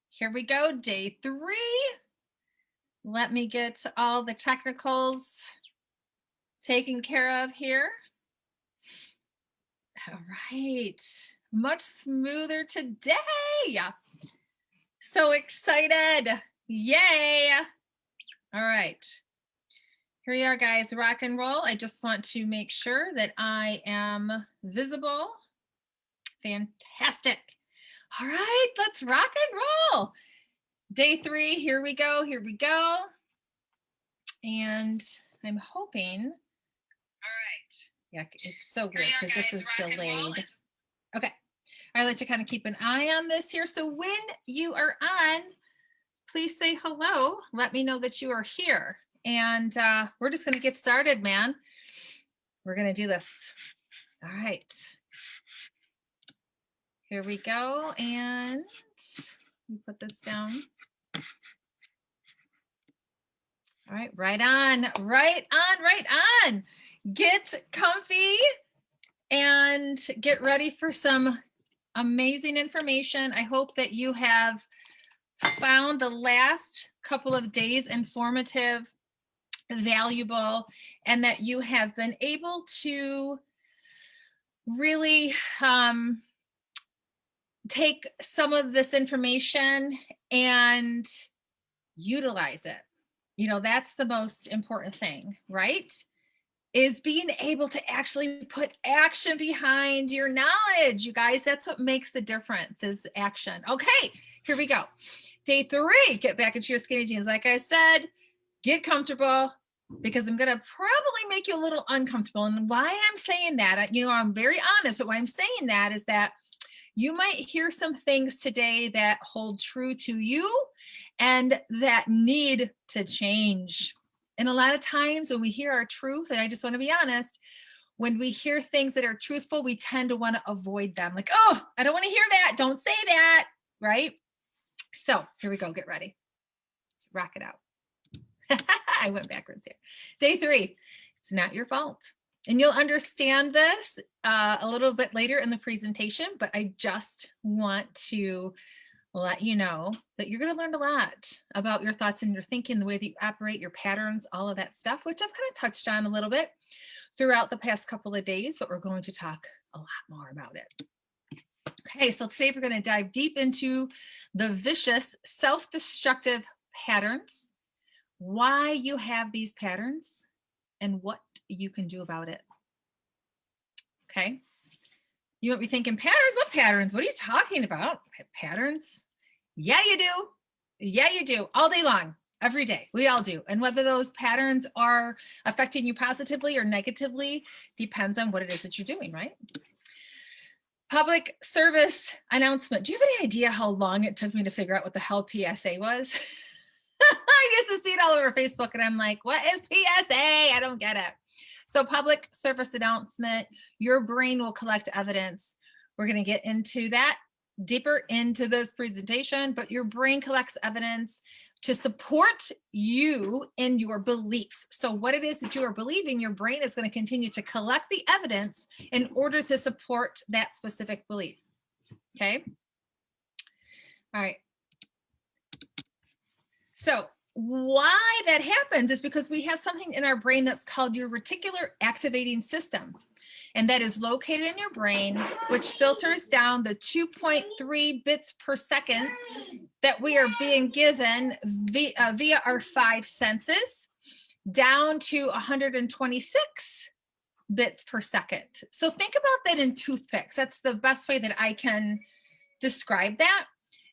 Here we go, day 3. Let me get all the technicals taken care of here. All right, much smoother today. So excited, yay. All right, here we are, guys, rock and roll. I just want to make sure that I am visible. Fantastic. All right, let's rock and roll. Day 3, here we go, here we go. And I'm hoping, all right. Yeah, it's so weird because this is delayed. Okay, I like to kind of keep an eye on this here. So when you are on, please say hello. Let me know that you are here. And we're just gonna get started, man. We're gonna do this. All right. Here we go, and we put this down. All right, right on, right on, right on. Get comfy and get ready for some amazing information. I hope that you have found the last couple of days informative, valuable, and that you have been able to really take some of this information and utilize it. You know, that's the most important thing, right? Is being able to actually put action behind your knowledge. You guys, that's what makes the difference, is action. Okay, here we go. Day 3, get back into your skinny jeans. Like I said, get comfortable, because I'm gonna probably make you a little uncomfortable. And why I'm saying that, you know, I'm very honest, but why I'm saying that is that you might hear some things today that hold true to you and that need to change. And a lot of times when we hear our truth, and I just want to be honest, when we hear things that are truthful, we tend to want to avoid them. Like, oh, I don't want to hear that. Don't say that, right? So here we go. Get ready. Let's rock it out. I went backwards here. Day 3, it's not your fault. And you'll understand this a little bit later in the presentation, but I just want to let you know that you're going to learn a lot about your thoughts and your thinking, the way that you operate, your patterns, all of that stuff, which I've kind of touched on a little bit throughout the past couple of days, but we're going to talk a lot more about it. Okay, so today we're going to dive deep into the vicious self-destructive patterns, why you have these patterns, and what you can do about it. Okay. You might be thinking, patterns? What patterns? What are you talking about? Patterns? Yeah, you do. Yeah, you do. All day long, every day. We all do. And whether those patterns are affecting you positively or negatively depends on what it is that you're doing, right? Public service announcement. Do you have any idea how long it took me to figure out what the hell PSA was? I used to see it all over Facebook and I'm like, what is PSA? I don't get it. So public service announcement, your brain will collect evidence. We're going to get into that deeper into this presentation, but your brain collects evidence to support you in your beliefs. So what it is that you are believing, your brain is going to continue to collect the evidence in order to support that specific belief. Okay. All right. So why that happens is because we have something in our brain that's called your reticular activating system. And that is located in your brain, which filters down the 2.3 bits per second that we are being given via our 5 senses down to 126 bits per second. So think about that in toothpicks. That's the best way that I can describe that.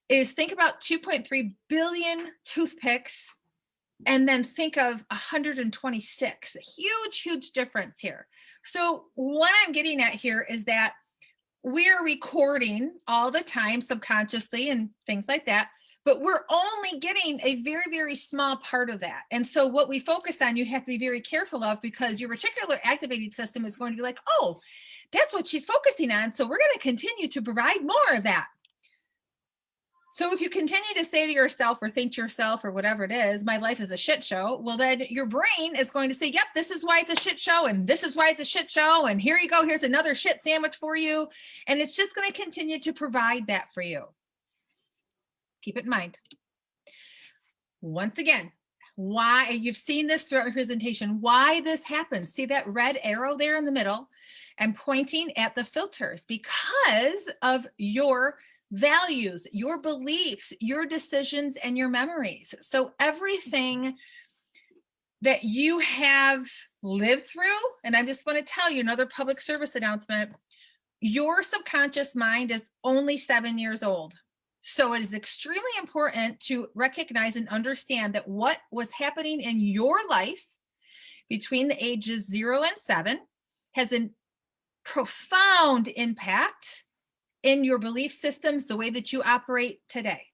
Is think about 2.3 billion toothpicks and then think of 126. A huge, huge difference here. So what I'm getting at here is that we're recording all the time subconsciously and things like that, but we're only getting a very, very small part of that. And so what we focus on, you have to be very careful of, because your reticular activating system is going to be like, oh, that's what she's focusing on. So we're going to continue to provide more of that. So if you continue to say to yourself or think to yourself or whatever it is, my life is a shit show, well, then your brain is going to say, yep, this is why it's a shit show. And this is why it's a shit show. And here you go. Here's another shit sandwich for you. And it's just going to continue to provide that for you. Keep it in mind. Once again, why you've seen this throughout my presentation, why this happens. See that red arrow there in the middle and pointing at the filters because of your values, your beliefs, your decisions, and your memories. So everything that you have lived through, and I just want to tell you another public service announcement, your subconscious mind is only 7 years old. So it is extremely important to recognize and understand that what was happening in your life between the ages 0 and 7 has a profound impact in your belief systems, the way that you operate today.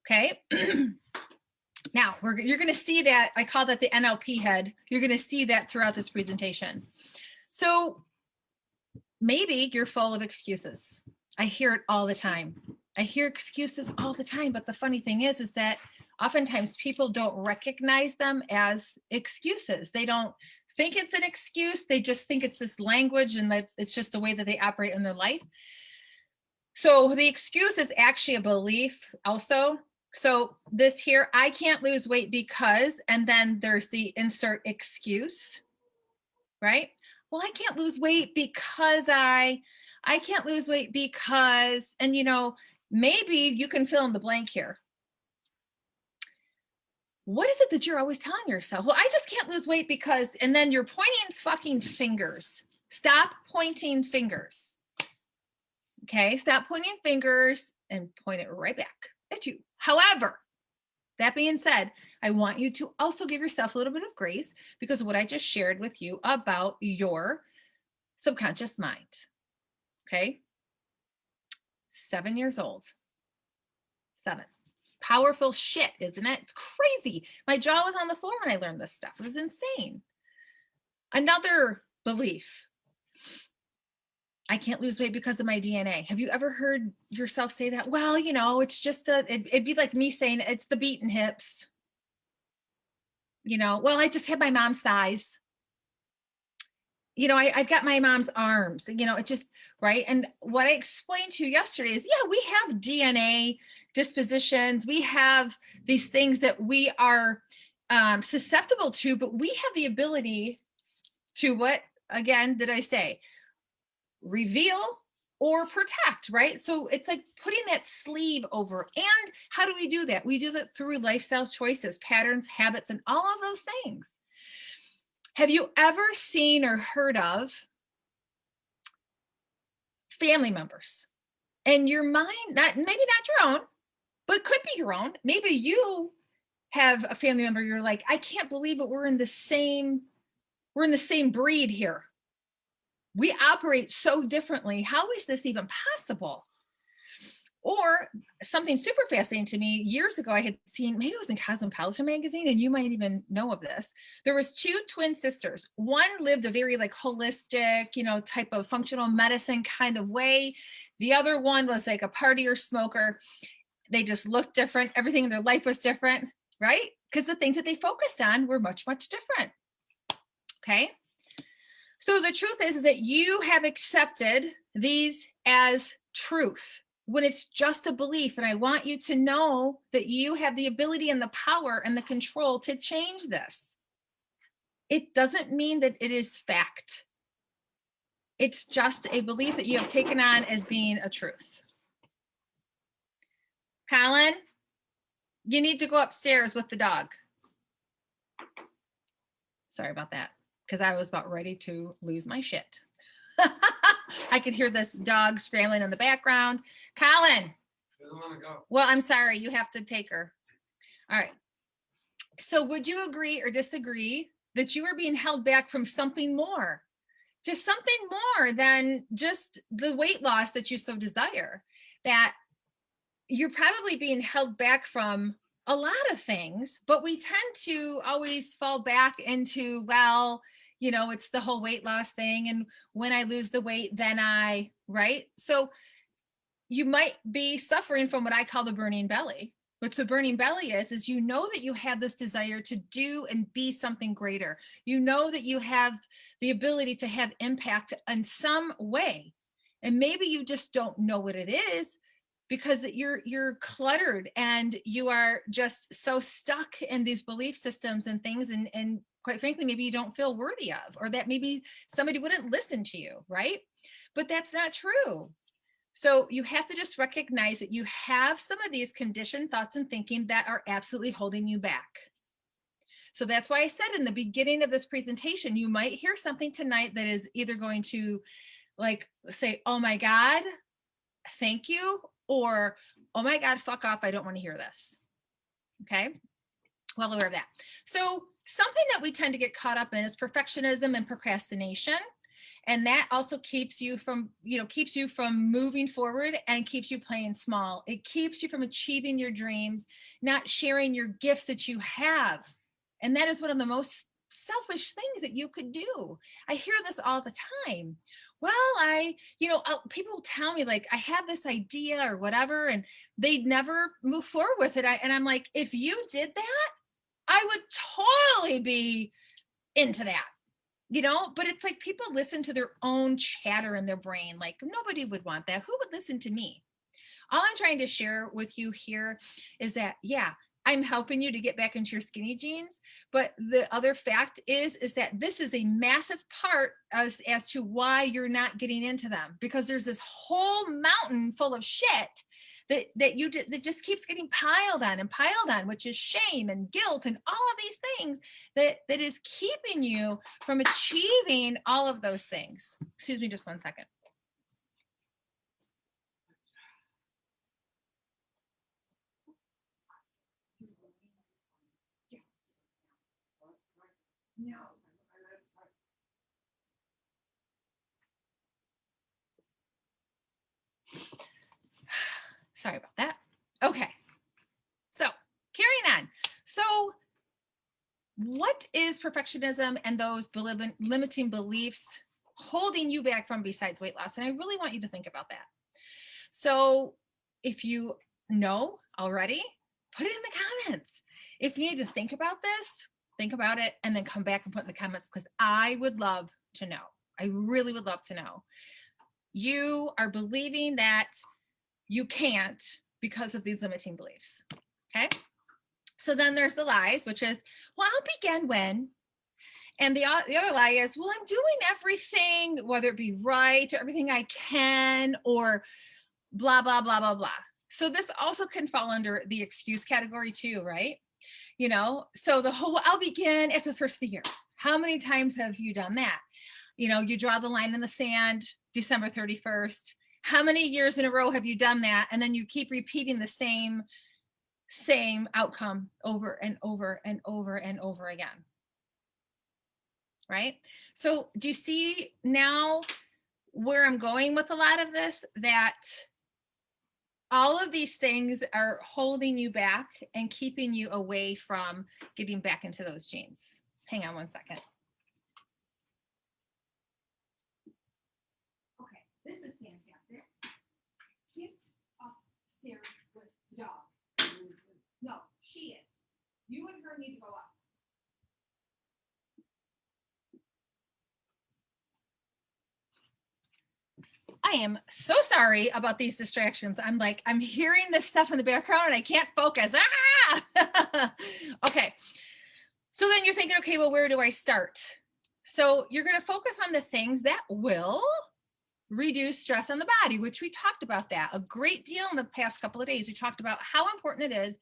Okay. Now, you're going to see that, I call that the NLP head. You're going to see that throughout this presentation. So maybe you're full of excuses. I hear it all the time. I hear excuses all the time, but the funny thing is that oftentimes people don't recognize them as excuses. They don't think it's an excuse. They just think it's this language and that it's just the way that they operate in their life. So the excuse is actually a belief also. So this here, I can't lose weight because, and then there's the insert excuse, right? Well, I can't lose weight because I can't lose weight because, and you know, maybe you can fill in the blank here. What is it that you're always telling yourself? Well, I just can't lose weight because, and then you're pointing fucking fingers. Stop pointing fingers. Okay, stop pointing fingers and point it right back at you. However, that being said, I want you to also give yourself a little bit of grace because of what I just shared with you about your subconscious mind. Okay, 7 years old. 7. Powerful shit, isn't it? It's crazy. My jaw was on the floor when I learned this stuff. It was insane. Another belief. I can't lose weight because of my DNA. Have you ever heard yourself say that? Well, you know, it's just it'd be like me saying it's the beaten hips. You know, well, I just had my mom's thighs. You know, I've got my mom's arms, you know, it just, right? And what I explained to you yesterday is, yeah, we have DNA dispositions. We have these things that we are susceptible to, but we have the ability to what, again, did I say? Reveal or protect, right? So it's like putting that sleeve over. And how do we do that? We do that through lifestyle choices, patterns, habits, and all of those things. Have you ever seen or heard of family members and your mind, maybe not your own, but could be your own. Maybe you have a family member, you're like, I can't believe it. We're in the same breed here. We operate so differently. How is this even possible? Or something super fascinating to me, years ago, I had seen, maybe it was in Cosmopolitan magazine, and you might even know of this. There was 2 twin sisters. One lived a very like holistic, you know, type of functional medicine kind of way. The other one was like a partier smoker. They just looked different. Everything in their life was different, right? Because the things that they focused on were much, much different. Okay. So the truth is that you have accepted these as truth when it's just a belief. And I want you to know that you have the ability and the power and the control to change this. It doesn't mean that it is fact. It's just a belief that you have taken on as being a truth. Colin, you need to go upstairs with the dog. Sorry about that, because I was about ready to lose my shit. I could hear this dog scrambling in the background. Colin. She doesn't want to go. Well, I'm sorry. You have to take her. All right. So would you agree or disagree that you are being held back from something more? Just something more than just the weight loss that you so desire? That you're probably being held back from a lot of things, but we tend to always fall back into, well, you know, it's the whole weight loss thing. And when I lose the weight, then right? So you might be suffering from what I call the burning belly. What the burning belly is you know that you have this desire to do and be something greater. You know that you have the ability to have impact in some way. And maybe you just don't know what it is because you're cluttered and you are just so stuck in these belief systems and things, and quite frankly, maybe you don't feel worthy of, or that maybe somebody wouldn't listen to you, right? But that's not true. So you have to just recognize that you have some of these conditioned thoughts and thinking that are absolutely holding you back. So that's why I said in the beginning of this presentation, you might hear something tonight that is either going to like say, oh my God, thank you, or oh my God, fuck off, I don't want to hear this. Okay, well aware of that. So something that we tend to get caught up in is perfectionism and procrastination. And that also keeps you from, keeps you from moving forward and keeps you playing small. It keeps you from achieving your dreams, not sharing your gifts that you have. And that is one of the most selfish things that you could do. I hear this all the time. Well, people tell me like, I have this idea or whatever, and they'd never move forward with it. And I'm like, if you did that, I would totally be into that. But it's like people listen to their own chatter in their brain. Like nobody would want that. Who would listen to me? All I'm trying to share with you here is that, yeah, I'm helping you to get back into your skinny jeans. But the other fact is that this is a massive part as to why you're not getting into them, because there's this whole mountain full of shit that just keeps getting piled on, which is shame and guilt and all of these things that is keeping you from achieving all of those things. Excuse me just one second. No. Sorry about that. Okay. So carrying on. So what is perfectionism and those limiting beliefs holding you back from besides weight loss? And I really want you to think about that. So if you know already, put it in the comments. If you need to think about this, think about it, and then come back and put in the comments, because I would love to know. I really would love to know. You are believing that you can't because of these limiting beliefs. Okay. So then there's the lies, which is, well, I'll begin when. And the other lie is, well, I'm doing everything, whether it be right or everything I can, or blah, blah, blah, blah, blah. So this also can fall under the excuse category too, right? So the whole, I'll begin after the first of the year. How many times have you done that? You draw the line in the sand, December 31st. How many years in a row have you done that? And then you keep repeating the same outcome over and over and over and over again. Right? So do you see now where I'm going with a lot of this? That all of these things are holding you back and keeping you away from getting back into those jeans. Hang on one second. Okay, this is fantastic. Get upstairs with the dog. No, she is. You and her need to go up. I am so sorry about these distractions. I'm hearing this stuff in the background and I can't focus. Ah! Okay. So then you're thinking, okay, well, where do I start? So you're going to focus on the things that will reduce stress on the body, which we talked about that a great deal in the past couple of days. We talked about how important it is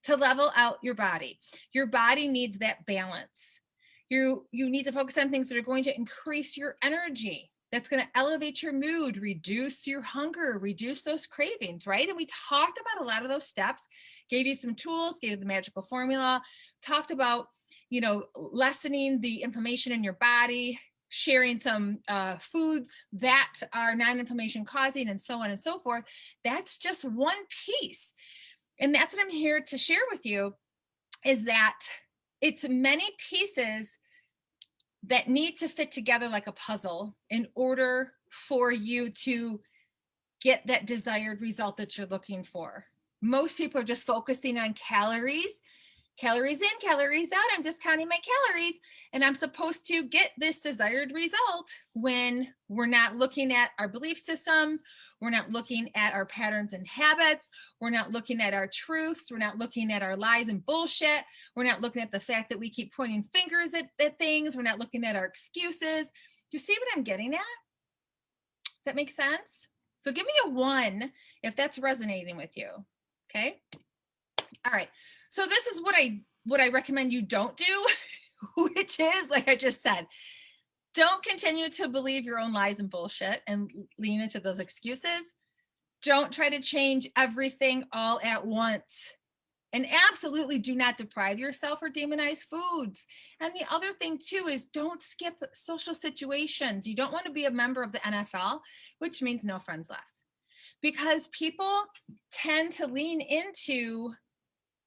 to level out your body. Your body needs that balance. You need to focus on things that are going to increase your energy. That's going to elevate your mood, reduce your hunger, reduce those cravings, right? And we talked about a lot of those steps, gave you some tools, gave you the magical formula, talked about, lessening the inflammation in your body, sharing some foods that are non-inflammation causing, and so on and so forth. That's just one piece. And that's what I'm here to share with you, is that it's many pieces that need to fit together like a puzzle in order for you to get that desired result that you're looking for. Most people are just focusing on calories. calories in, calories out. I'm just counting my calories, and I'm supposed to get this desired result when we're not looking at our belief systems. We're not looking at our patterns and habits. We're not looking at our truths. We're not looking at our lies and bullshit. We're not looking at the fact that we keep pointing fingers at things. We're not looking at our excuses. Do you see what I'm getting at? Does that make sense? So give me a 1 if that's resonating with you. Okay. All right. So this is what I recommend you don't do, which is, like I just said, don't continue to believe your own lies and bullshit and lean into those excuses. Don't try to change everything all at once. And absolutely do not deprive yourself or demonize foods. And the other thing too is don't skip social situations. You don't want to be a member of the NFL, which means no friends left. Because people tend to lean into,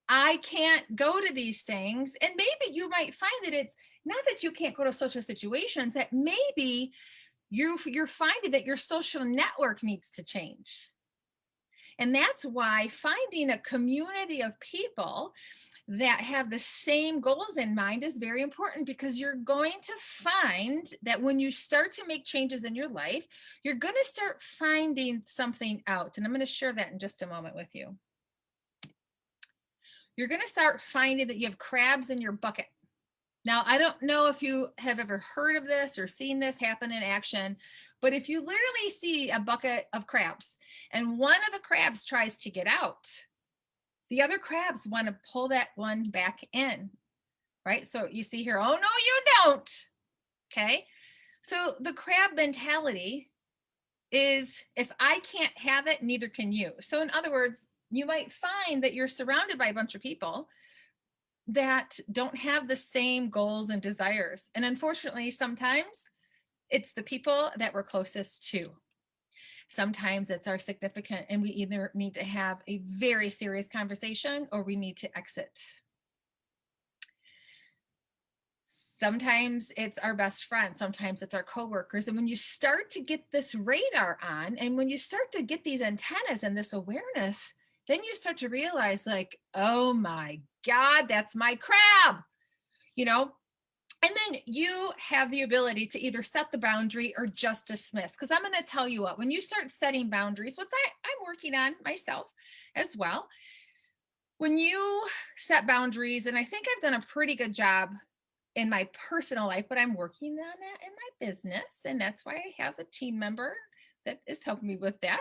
I can't go to these things. And maybe you might find that it's not that you can't go to social situations, that maybe you're finding that your social network needs to change. And that's why finding a community of people that have the same goals in mind is very important, because you're going to find that when you start to make changes in your life, you're going to start finding something out. And I'm going to share that in just a moment with you. You're going to start finding that you have crabs in your bucket. Now, I don't know if you have ever heard of this or seen this happen in action, but if you literally see a bucket of crabs and one of the crabs tries to get out, the other crabs want to pull that one back in, right? So you see here, oh, no, you don't. Okay. So the crab mentality is, if I can't have it, neither can you. So in other words, you might find that you're surrounded by a bunch of people that don't have the same goals and desires. And unfortunately, sometimes it's the people that we're closest to. Sometimes it's our significant, and we either need to have a very serious conversation or we need to exit. Sometimes it's our best friend. Sometimes it's our coworkers. And when you start to get this radar on, and when you start to get these antennas and this awareness, then you start to realize, like, oh my God, that's my crab, you know? And then you have the ability to either set the boundary or just dismiss. Because I'm going to tell you what, when you start setting boundaries, which I'm working on myself as well, when you set boundaries, and I think I've done a pretty good job in my personal life, but I'm working on that in my business. And that's why I have a team member that is helping me with that.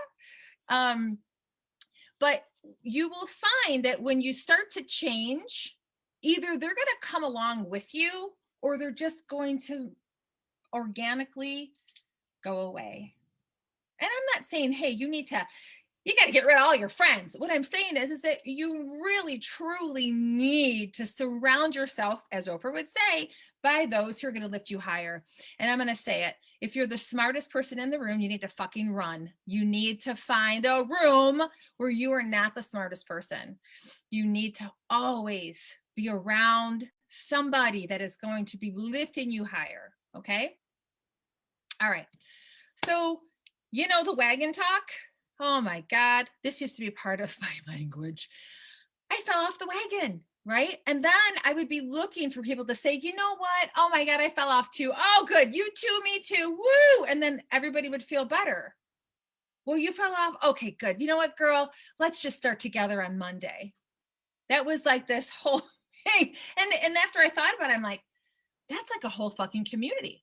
But you will find that when you start to change, either they're going to come along with you or they're just going to organically go away. And I'm not saying, hey, you got to get rid of all your friends. What I'm saying is that you really, truly need to surround yourself, as Oprah would say, by those who are going to lift you higher. And I'm going to say it. If you're the smartest person in the room, you need to fucking run. You need to find a room where you are not the smartest person. You need to always be around somebody that is going to be lifting you higher. Okay. All right. So, the wagon talk. Oh my God, this used to be part of my language. I fell off the wagon, right? And then I would be looking for people to say, you know what? Oh my God, I fell off too. Oh, good. You too, me too. Woo. And then everybody would feel better. Well, you fell off. Okay, good. You know what, girl? Let's just start together on Monday. That was like this whole thing. And after I thought about it, I'm like, that's like a whole fucking community.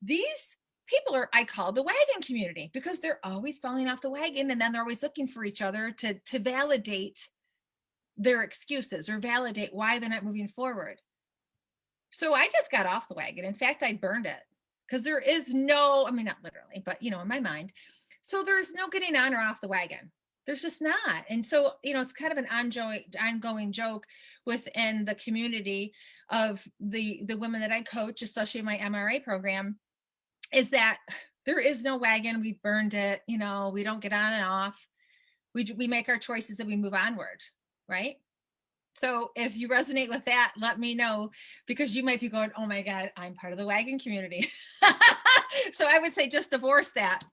These people I call the wagon community, because they're always falling off the wagon, and then they're always looking for each other to validate their excuses or validate why they're not moving forward. So I just got off the wagon. In fact, I burned it, because there is no, I mean, not literally, but in my mind. So there's no getting on or off the wagon. There's just not. And so, it's kind of an ongoing joke within the community of the women that I coach, especially in my MRA program, is that there is no wagon. We burned it. We don't get on and off. We make our choices and we move onward. Right. So if you resonate with that, let me know, because you might be going, oh my God, I'm part of the wagon community. So I would say just divorce that.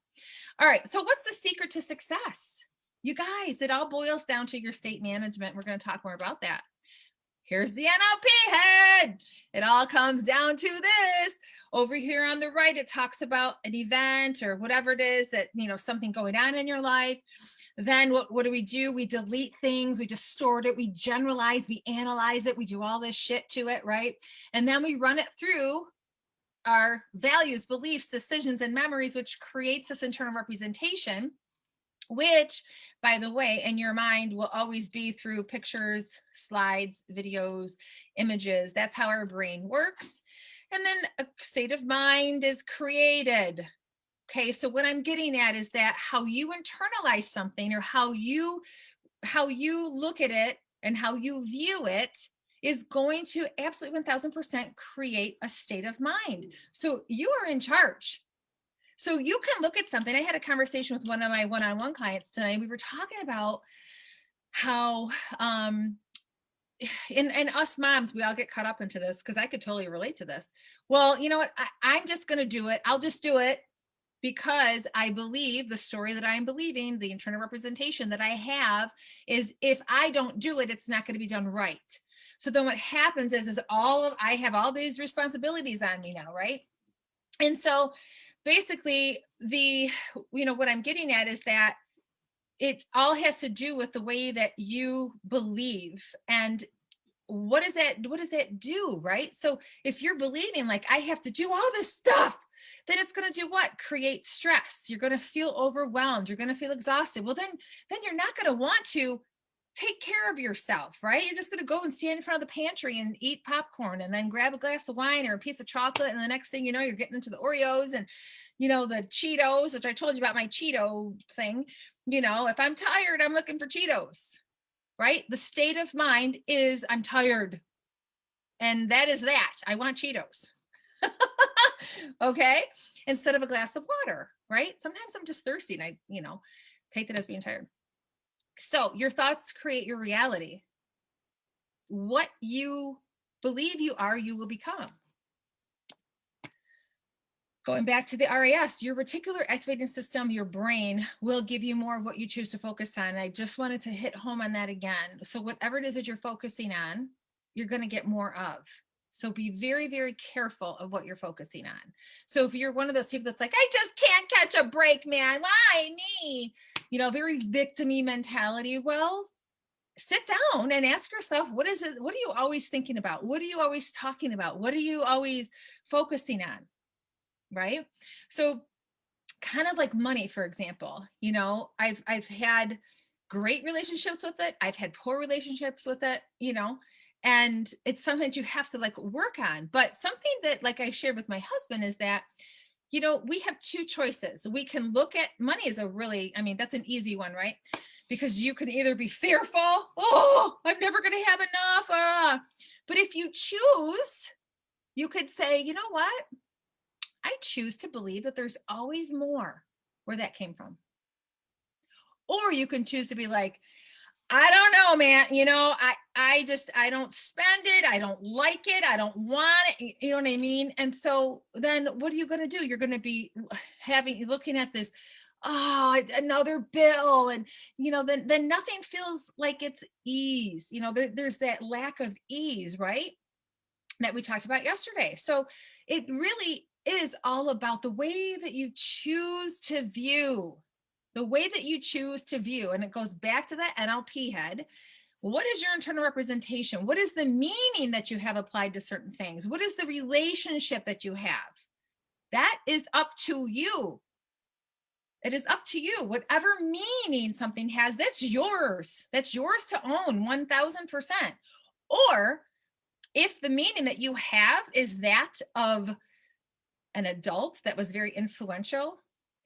All right. So what's the secret to success? You guys, it all boils down to your state management. We're going to talk more about that. Here's the NLP head. It all comes down to this. Over here on the right, it talks about an event or whatever it is that, something going on in your life. Then what do? We delete things, we distort it, we generalize, we analyze it, we do all this shit to it, right? And then we run it through our values, beliefs, decisions, and memories, which creates this internal representation, which, by the way, in your mind will always be through pictures, slides, videos, images. That's how our brain works. And then a state of mind is created. Okay, so what I'm getting at is that how you internalize something, or how you look at it and how you view it, is going to absolutely 1000% create a state of mind. So you are in charge. So you can look at something. I had a conversation with one of my one-on-one clients tonight. We were talking about how and us moms, we all get caught up into this, because I could totally relate to this. Well, you know what? I'm just going to do it. I'll just do it because I believe the story that I'm believing, the internal representation that I have, is if I don't do it, it's not going to be done right. So then what happens is I have all these responsibilities on me now, right? And so basically what I'm getting at is that it all has to do with the way that you believe. And what does that do, right? So if you're believing like I have to do all this stuff, then it's going to do what? Create stress. You're going to feel overwhelmed. You're going to feel exhausted. Well, then you're not going to want to take care of yourself, right? You're just going to go and stand in front of the pantry and eat popcorn, and then grab a glass of wine or a piece of chocolate. And the next thing you know, you're getting into the Oreos and, the Cheetos, which I told you about my Cheeto thing. If I'm tired, I'm looking for Cheetos, right? The state of mind is I'm tired. And that is that. I want Cheetos. Okay. Instead of a glass of water, right? Sometimes I'm just thirsty and I, take that as being tired. So your thoughts create your reality. What you believe you are, you will become. Going back to the RAS, your reticular activating system, your brain, will give you more of what you choose to focus on. I just wanted to hit home on that again. So whatever it is that you're focusing on, you're going to get more of. So be very, very careful of what you're focusing on. So if you're one of those people that's like, I just can't catch a break, man. Why me? Very victim-y mentality. Well, sit down and ask yourself, what is it? What are you always thinking about? What are you always talking about? What are you always focusing on? Right? So kind of like money, for example, I've had great relationships with it. I've had poor relationships with it, and it's something that you have to like work on. But something that like I shared with my husband is that, we have two choices. We can look at money as that's an easy one, right? Because you can either be fearful, oh, I'm never going to have enough. But if you choose, you could say, you know what? I choose to believe that there's always more where that came from. Or you can choose to be like, I don't know, man. I don't spend it. I don't like it. I don't want it. You know what I mean? And so then what are you going to do? You're going to be looking at this, oh, another bill. And, then nothing feels like it's ease. There's that lack of ease, right? That we talked about yesterday. So it really is all about the way that you choose to view. The way that you choose to view, and it goes back to that NLP head. What is your internal representation? What is the meaning that you have applied to certain things? What is the relationship that you have? That is up to you. It is up to you. Whatever meaning something has, that's yours. That's yours to own 1000%. Or if the meaning that you have is that of an adult that was very influential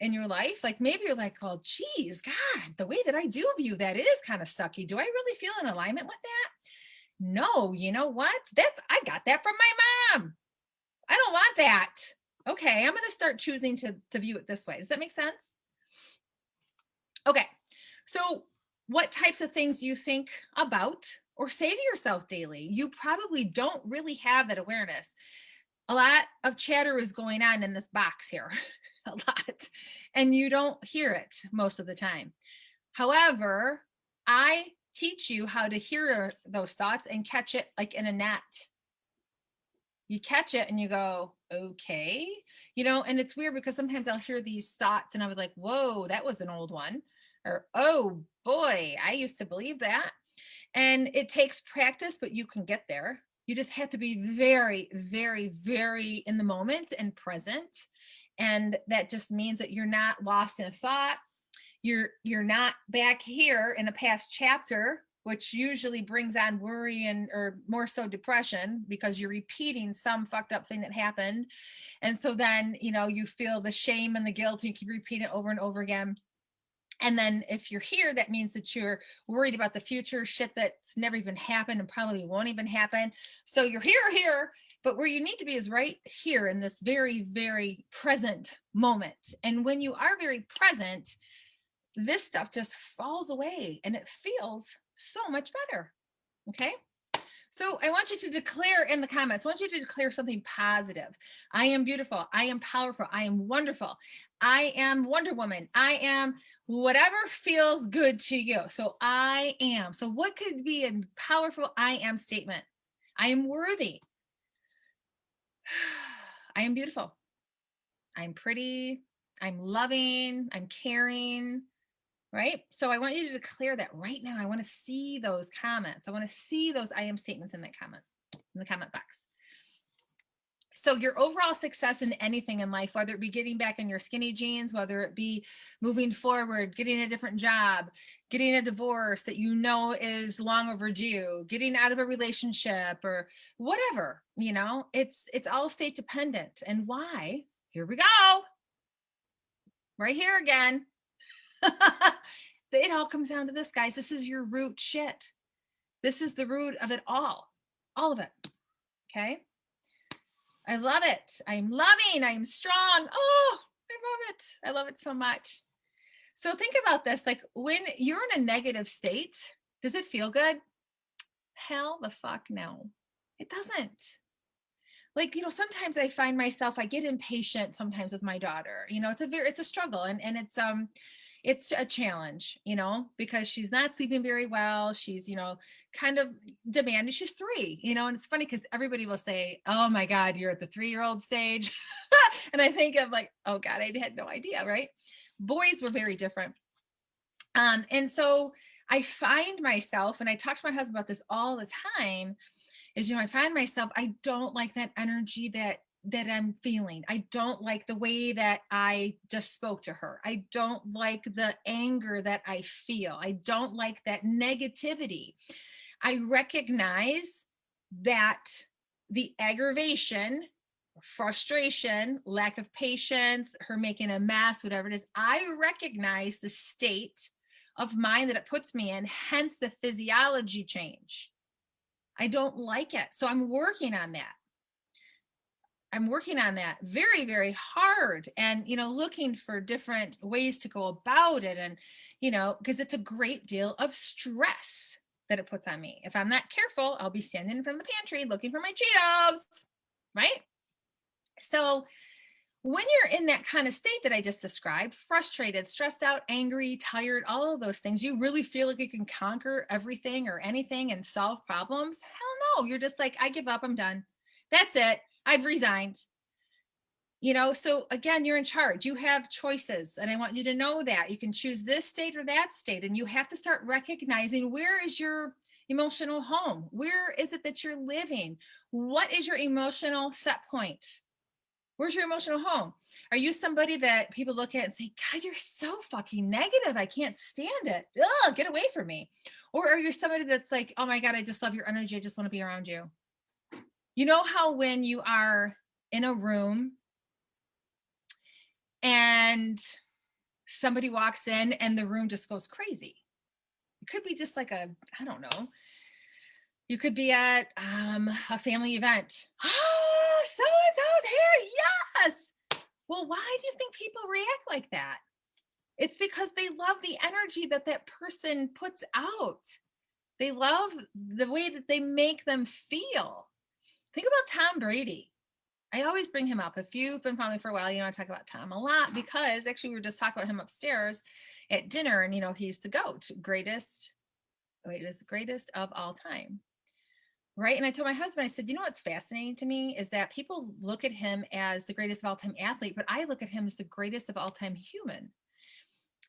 in your life, like maybe you're like, oh, geez, God, the way that I do view that, it is kind of sucky. Do I really feel in alignment with that? No, you know what? I got that from my mom. I don't want that. Okay, I'm going to start choosing to view it this way. Does that make sense? Okay, so what types of things do you think about or say to yourself daily? You probably don't really have that awareness. A lot of chatter is going on in this box here, a lot, and you don't hear it most of the time. However, I teach you how to hear those thoughts and catch it like in a net. You catch it and you go, okay, and it's weird because sometimes I'll hear these thoughts and I was like, whoa, that was an old one. Or, oh boy, I used to believe that. And it takes practice, but you can get there. You just have to be very, very, very in the moment and present. And that just means that you're not lost in a thought. You're not back here in a past chapter, which usually brings on worry or more so depression, because you're repeating some fucked up thing that happened. And so then, you feel the shame and the guilt, and you keep repeating it over and over again. And then if you're here, that means that you're worried about the future, shit that's never even happened and probably won't even happen. So you're here, but where you need to be is right here in this very, very present moment. And when you are very present, this stuff just falls away and it feels so much better. Okay. So I want you to declare in the comments, I want you to declare something positive. I am beautiful. I am powerful. I am wonderful. I am Wonder Woman. I am whatever feels good to you. So I am. So what could be a powerful I am statement? I am worthy. I am beautiful. I'm pretty. I'm loving. I'm caring. Right? So I want you to declare that right now. I want to see those comments. I want to see those I am statements in the comment box. So your overall success in anything in life, whether it be getting back in your skinny jeans, whether it be moving forward, getting a different job, getting a divorce that is long overdue, getting out of a relationship or whatever, it's all state dependent. And why? Here we go. Right here again. It all comes down to this, guys. This is your root shit. This is the root of it all of it. Okay. I love it. I'm loving. I'm strong. Oh, I love it. I love it so much. So think about this. Like when you're in a negative state, does it feel good? Hell the fuck no. It doesn't. Like, sometimes I find myself, I get impatient sometimes with my daughter. It's a struggle and it's a challenge, because she's not sleeping very well. She's, kind of demanding. She's 3, and it's funny because everybody will say, oh my God, you're at the 3-year-old stage. And I think of like, oh God, I had no idea. Right. Boys were very different. And so I find myself, and I talk to my husband about this all the time, is, I find myself, I don't like that energy that I'm feeling. I don't like the way that I just spoke to her. I don't like the anger that I feel. I don't like that negativity. I recognize that the aggravation, frustration, lack of patience, her making a mess, whatever it is, I recognize the state of mind that it puts me in, hence the physiology change. I don't like it. So I'm working on that. I'm working on that very, very hard and, looking for different ways to go about it. And, because it's a great deal of stress that it puts on me. If I'm not careful, I'll be standing in front of the pantry looking for my Cheetos, right? So when you're in that kind of state that I just described, frustrated, stressed out, angry, tired, all of those things, you really feel like you can conquer everything or anything and solve problems? Hell no. You're just like, I give up. I'm done. That's it. I've resigned. So again, you're in charge. You have choices. And I want you to know that you can choose this state or that state. And you have to start recognizing, where is your emotional home? Where is it that you're living? What is your emotional set point? Where's your emotional home? Are you somebody that people look at and say, God, you're so fucking negative. I can't stand it. Ugh, get away from me. Or are you somebody that's like, oh my God, I just love your energy. I just want to be around you. You know how when you are in a room and somebody walks in and the room just goes crazy? It could be just like I don't know. You could be at a family event. Oh, so-and-so's here. Yes. Well, why do you think people react like that? It's because they love the energy that person puts out. They love the way that they make them feel. Think about Tom Brady. I always bring him up. If you've been following me for a while, I talk about Tom a lot because actually we were just talking about him upstairs at dinner and, he's the GOAT, greatest It is the greatest of all time. Right. And I told my husband, I said, you know what's fascinating to me is that people look at him as the greatest of all time athlete, but I look at him as the greatest of all time human.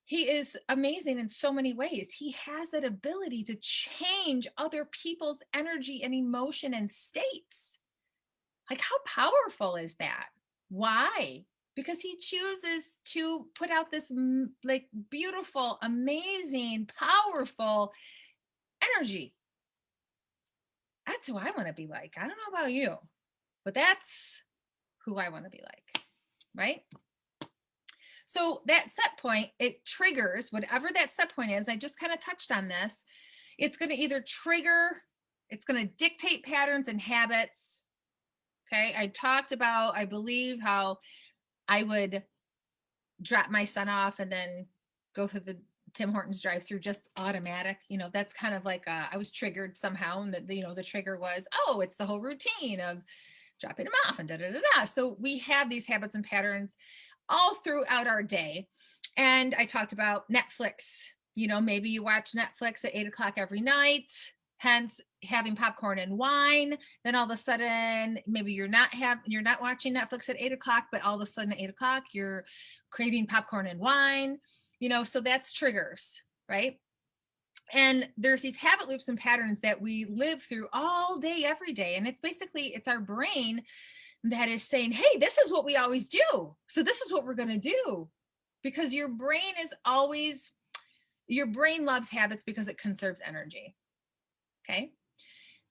He is amazing in so many ways. He has that ability to change other people's energy and emotion and states. Like, how powerful is that? Why? Because he chooses to put out this like beautiful, amazing, powerful energy. That's who I want to be like. I don't know about you, but that's who I want to be like. Right. So that set point, it triggers whatever that set point is. I just kind of touched on this. It's going to either trigger, it's going to dictate patterns and habits. Okay. I talked about, I believe, how I would drop my son off and then go through the Tim Hortons drive through just automatic. That's kind of like I was triggered somehow. And the trigger was, oh, it's the whole routine of dropping him off and da da da da. So we have these habits and patterns all throughout our day. And I talked about Netflix. Maybe you watch Netflix at 8:00 every night, hence having popcorn and wine. Then all of a sudden, maybe you're not watching Netflix at 8:00, but all of a sudden at 8:00, you're craving popcorn and wine. So that's triggers, right? And there's these habit loops and patterns that we live through all day, every day. And it's our brain that is saying, hey, this is what we always do. So this is what we're going to do. Because your brain loves habits because it conserves energy. Okay.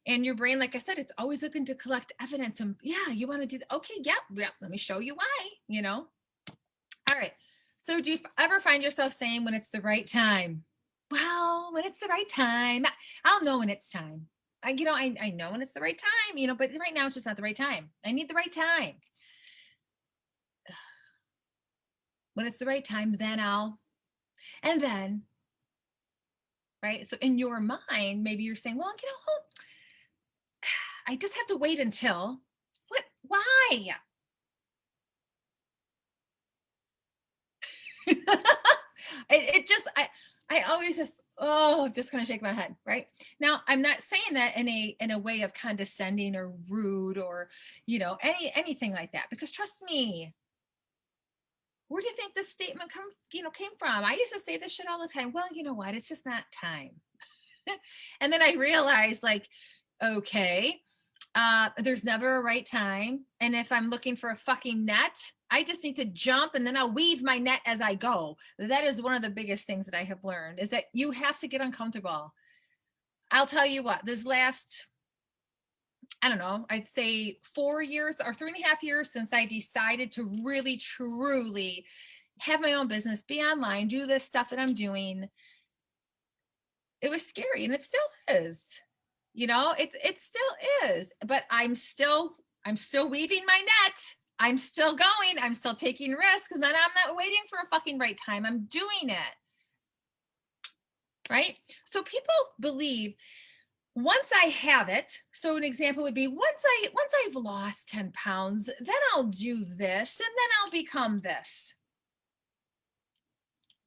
And your brain, like I said, it's always looking to collect evidence. And yeah, you want to do that. Okay. Yep. Let me show you why, All right. So do you ever find yourself saying when it's the right time? Well, when it's the right time, I'll know when it's time. I know when it's the right time, but right now it's just not the right time. I need the right time. When it's the right time, and then, right? So in your mind, maybe you're saying, well, I just have to wait until, what, why? I always just kind of shake my head, right? Now, I'm not saying that in a way of condescending or rude or, anything like that, because trust me, where do you think this statement came from? I used to say this shit all the time. Well, you know what? It's just not time. And then I realized, like, okay, there's never a right time. And if I'm looking for a fucking net, I just need to jump and then I'll weave my net as I go. That is one of the biggest things that I have learned, is that you have to get uncomfortable. I'll tell you what, this last, I don't know, I'd say 4 years or 3.5 years since I decided to really, truly have my own business, be online, do this stuff that I'm doing. It was scary, and it still is. It still is, but I'm still weaving my net. I'm still going. I'm still taking risks, because then I'm not waiting for a fucking right time. I'm doing it. Right? So people believe once I have it, so an example would be once I've lost 10 pounds, then I'll do this and then I'll become this.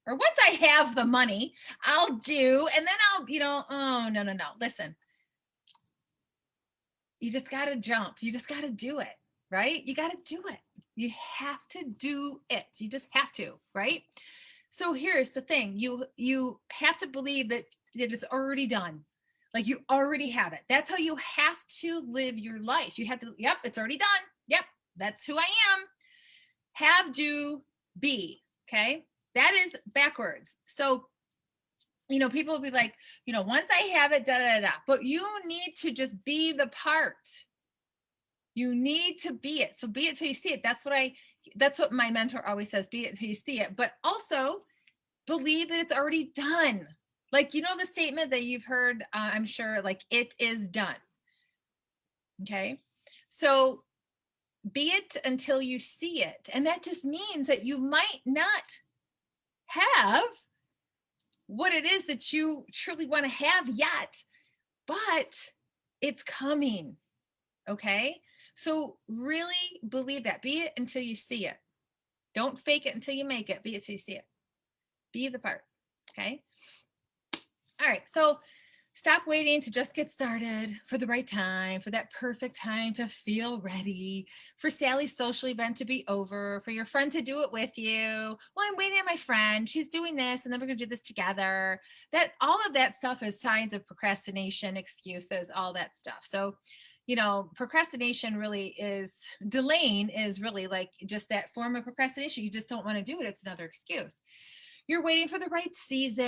Or once I have the money, I'll do, and then I'll, oh, no. Listen, you just got to jump. You just got to do it, right? You got to do it. You have to do it. You just have to, right? So here's the thing. You have to believe that it is already done. Like, you already have it. That's how you have to live your life. You have to, yep, it's already done. Yep, that's who I am. Have, do, be. Okay. That is backwards. So, people will be like, once I have it, da, da, da, da. But you need to just be the part. You need to be it. So be it till you see it. That's what my mentor always says, be it till you see it. But also believe that it's already done. Like, the statement that you've heard, I'm sure, like, it is done. Okay. So be it until you see it. And that just means that you might not have what it is that you truly want to have yet, but it's coming. Okay. So really believe that. Be it until you see it. Don't fake it until you make it. Be it till you see it. Be the part. Okay. All right. So Stop waiting to just get started for the right time, for that perfect time to feel ready, for Sally's social event to be over, for your friend to do it with you. Well, I'm waiting on my friend. She's doing this, and then we're going to do this together. That all of that stuff is signs of procrastination, excuses, all that stuff. So, procrastination really is delaying is really like just that form of procrastination. You just don't want to do it. It's another excuse. You're waiting for the right season,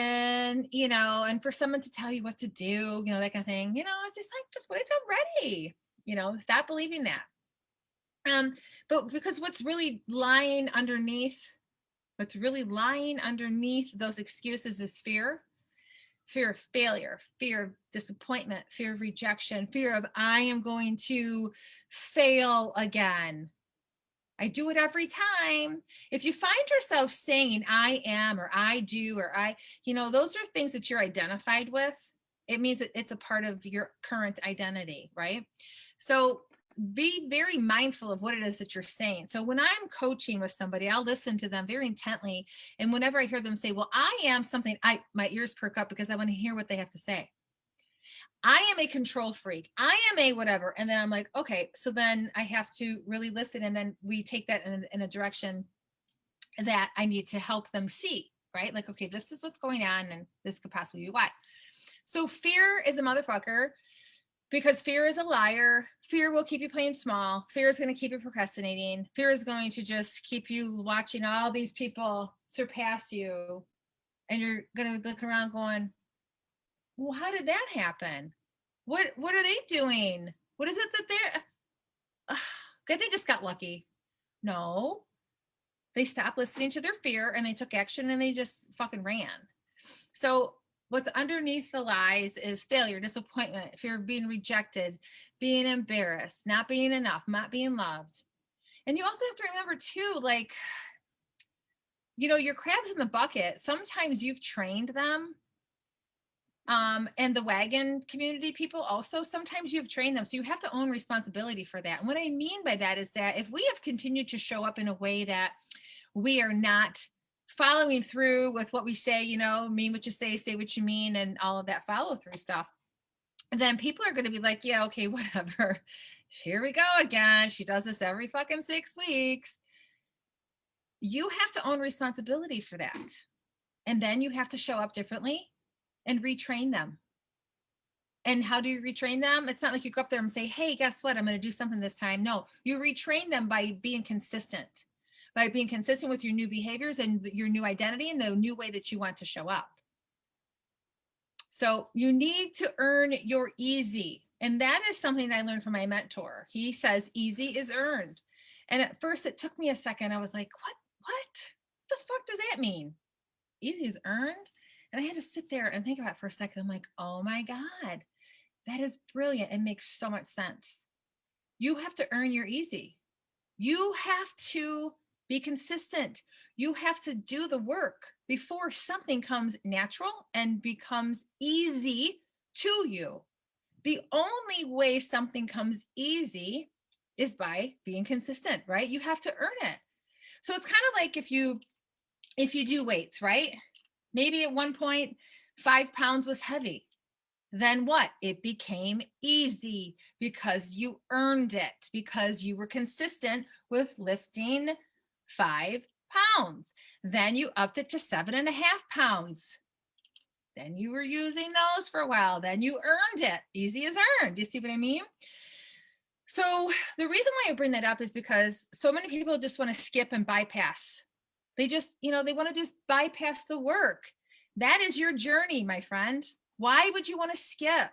and for someone to tell you what to do, that kind of thing. It's just wait until I'm ready. Stop believing that. But because what's really lying underneath those excuses is fear of failure, fear of disappointment, fear of rejection, fear of I am going to fail again. I do it every time. If you find yourself saying I am or I do or those are things that you're identified with. It means that it's a part of your current identity, right? So be very mindful of what it is that you're saying. So when I'm coaching with somebody, I'll listen to them very intently. And whenever I hear them say, well, I am something, my ears perk up because I want to hear what they have to say. I am a control freak. I am a whatever. And then I'm like, okay, so then I have to really listen. And then we take that in a direction that I need to help them see, right? Like, okay, this is what's going on and this could possibly be why. So fear is a motherfucker because fear is a liar. Fear will keep you playing small. Fear is going to keep you procrastinating. Fear is going to just keep you watching all these people surpass you. And you're going to look around going, well, how did that happen? What are they doing? What is it that they just got lucky? No, they stopped listening to their fear and they took action and they just fucking ran. So what's underneath the lies is failure, disappointment, fear of being rejected, being embarrassed, not being enough, not being loved. And you also have to remember too, like, your crabs in the bucket, sometimes you've trained them. And the wagon community people also, sometimes you've trained them. So you have to own responsibility for that. And what I mean by that is that if we have continued to show up in a way that we are not following through with what we say, mean what you say what you mean, and all of that follow through stuff, then people are going to be like, yeah, okay, whatever. Here we go again. She does this every fucking 6 weeks. You have to own responsibility for that. And then you have to show up differently and retrain them. And how do you retrain them? It's not like you go up there and say, hey, guess what? I'm going to do something this time. No, you retrain them by being consistent with your new behaviors and your new identity and the new way that you want to show up. So you need to earn your easy. And that is something I learned from my mentor. He says easy is earned. And at first it took me a second. I was like, what the fuck does that mean? Easy is earned? And I had to sit there and think about it for a second. I'm like, oh my God, that is brilliant. It makes so much sense. You have to earn your easy. You have to be consistent. You have to do the work before something comes natural and becomes easy to you. The only way something comes easy is by being consistent, right? You have to earn it. So it's kind of like if you do weights, right? Maybe at one point 5 pounds was heavy. Then what? It became easy because you earned it, because you were consistent with lifting 5 pounds. Then you upped it to 7.5 pounds. Then you were using those for a while. Then you earned it. Easy as earned. Do you see what I mean? So the reason why I bring that up is because so many people just want to skip and bypass. They just, they want to just bypass the work. That is your journey, my friend. Why would you want to skip?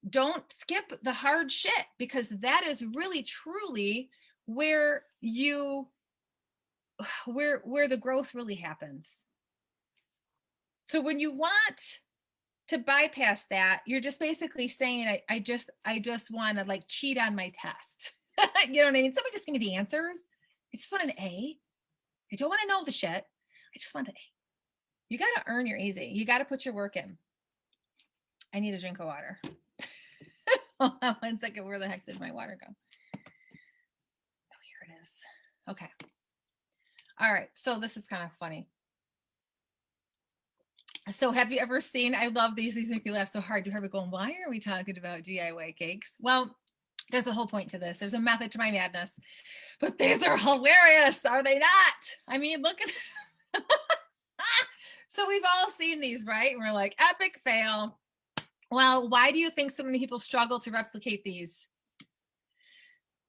Don't skip the hard shit, because that is really truly where the growth really happens. So when you want to bypass that, you're just basically saying, I just want to like cheat on my test. You know what I mean? Somebody just give me the answers. I just want an A. I don't want to know the shit. I just want an A. You got to earn your easy. You got to put your work in. I need a drink of water. Hold on 1 second. Where the heck did my water go? Oh, here it is. Okay. All right. So this is kind of funny. So have you ever seen, I love these make you laugh so hard. You heard me going, why are we talking about DIY cakes? Well, there's a whole point to this. There's a method to my madness, but these are hilarious. Are they not? I mean, look at, so we've all seen these, right? And we're like, epic fail. Well, why do you think so many people struggle to replicate these?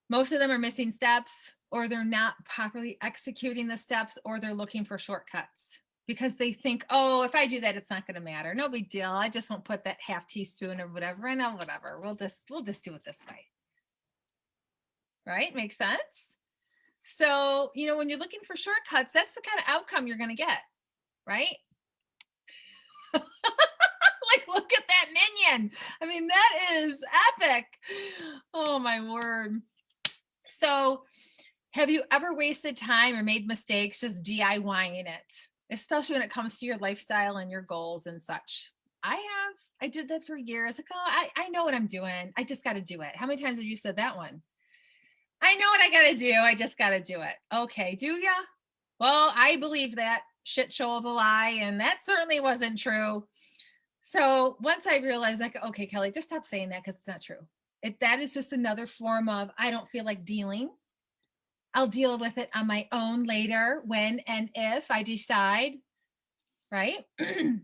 Most of them are missing steps, or they're not properly executing the steps, or they're looking for shortcuts because they think, oh, if I do that, it's not going to matter. No big deal. I just won't put that half teaspoon or whatever. I know, whatever. We'll just do it this way. Right? Makes sense? So, when you're looking for shortcuts, that's the kind of outcome you're going to get, right? Like, look at that minion. I mean, that is epic. Oh my word. So, have you ever wasted time or made mistakes just DIYing it, especially when it comes to your lifestyle and your goals and such? I have. I did that for years. Like, oh, I know what I'm doing. I just got to do it. How many times have you said that one? I know what I got to do. I just got to do it. Okay, do ya? Well, I believe that shit show of a lie, and that certainly wasn't true. So once I realized, like, okay, Kelly, just stop saying that because it's not true. That is just another form of I don't feel like dealing. I'll deal with it on my own later when and if I decide, right? And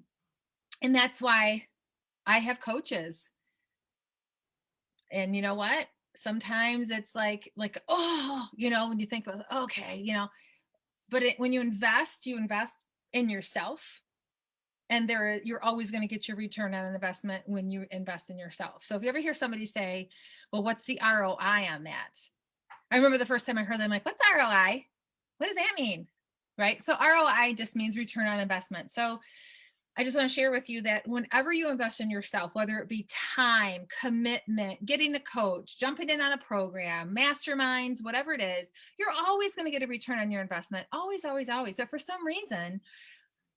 that's why I have coaches. And you know what? Sometimes it's like, oh, when you think about, okay, but when you invest in yourself, and you're always going to get your return on an investment when you invest in yourself. So if you ever hear somebody say, well, what's the ROI on that? I remember the first time I heard them, like, what's ROI? What does that mean? Right? So ROI just means return on investment. So I just want to share with you that whenever you invest in yourself, whether it be time, commitment, getting a coach, jumping in on a program, masterminds, whatever it is, you're always going to get a return on your investment. Always, always, always. But for some reason,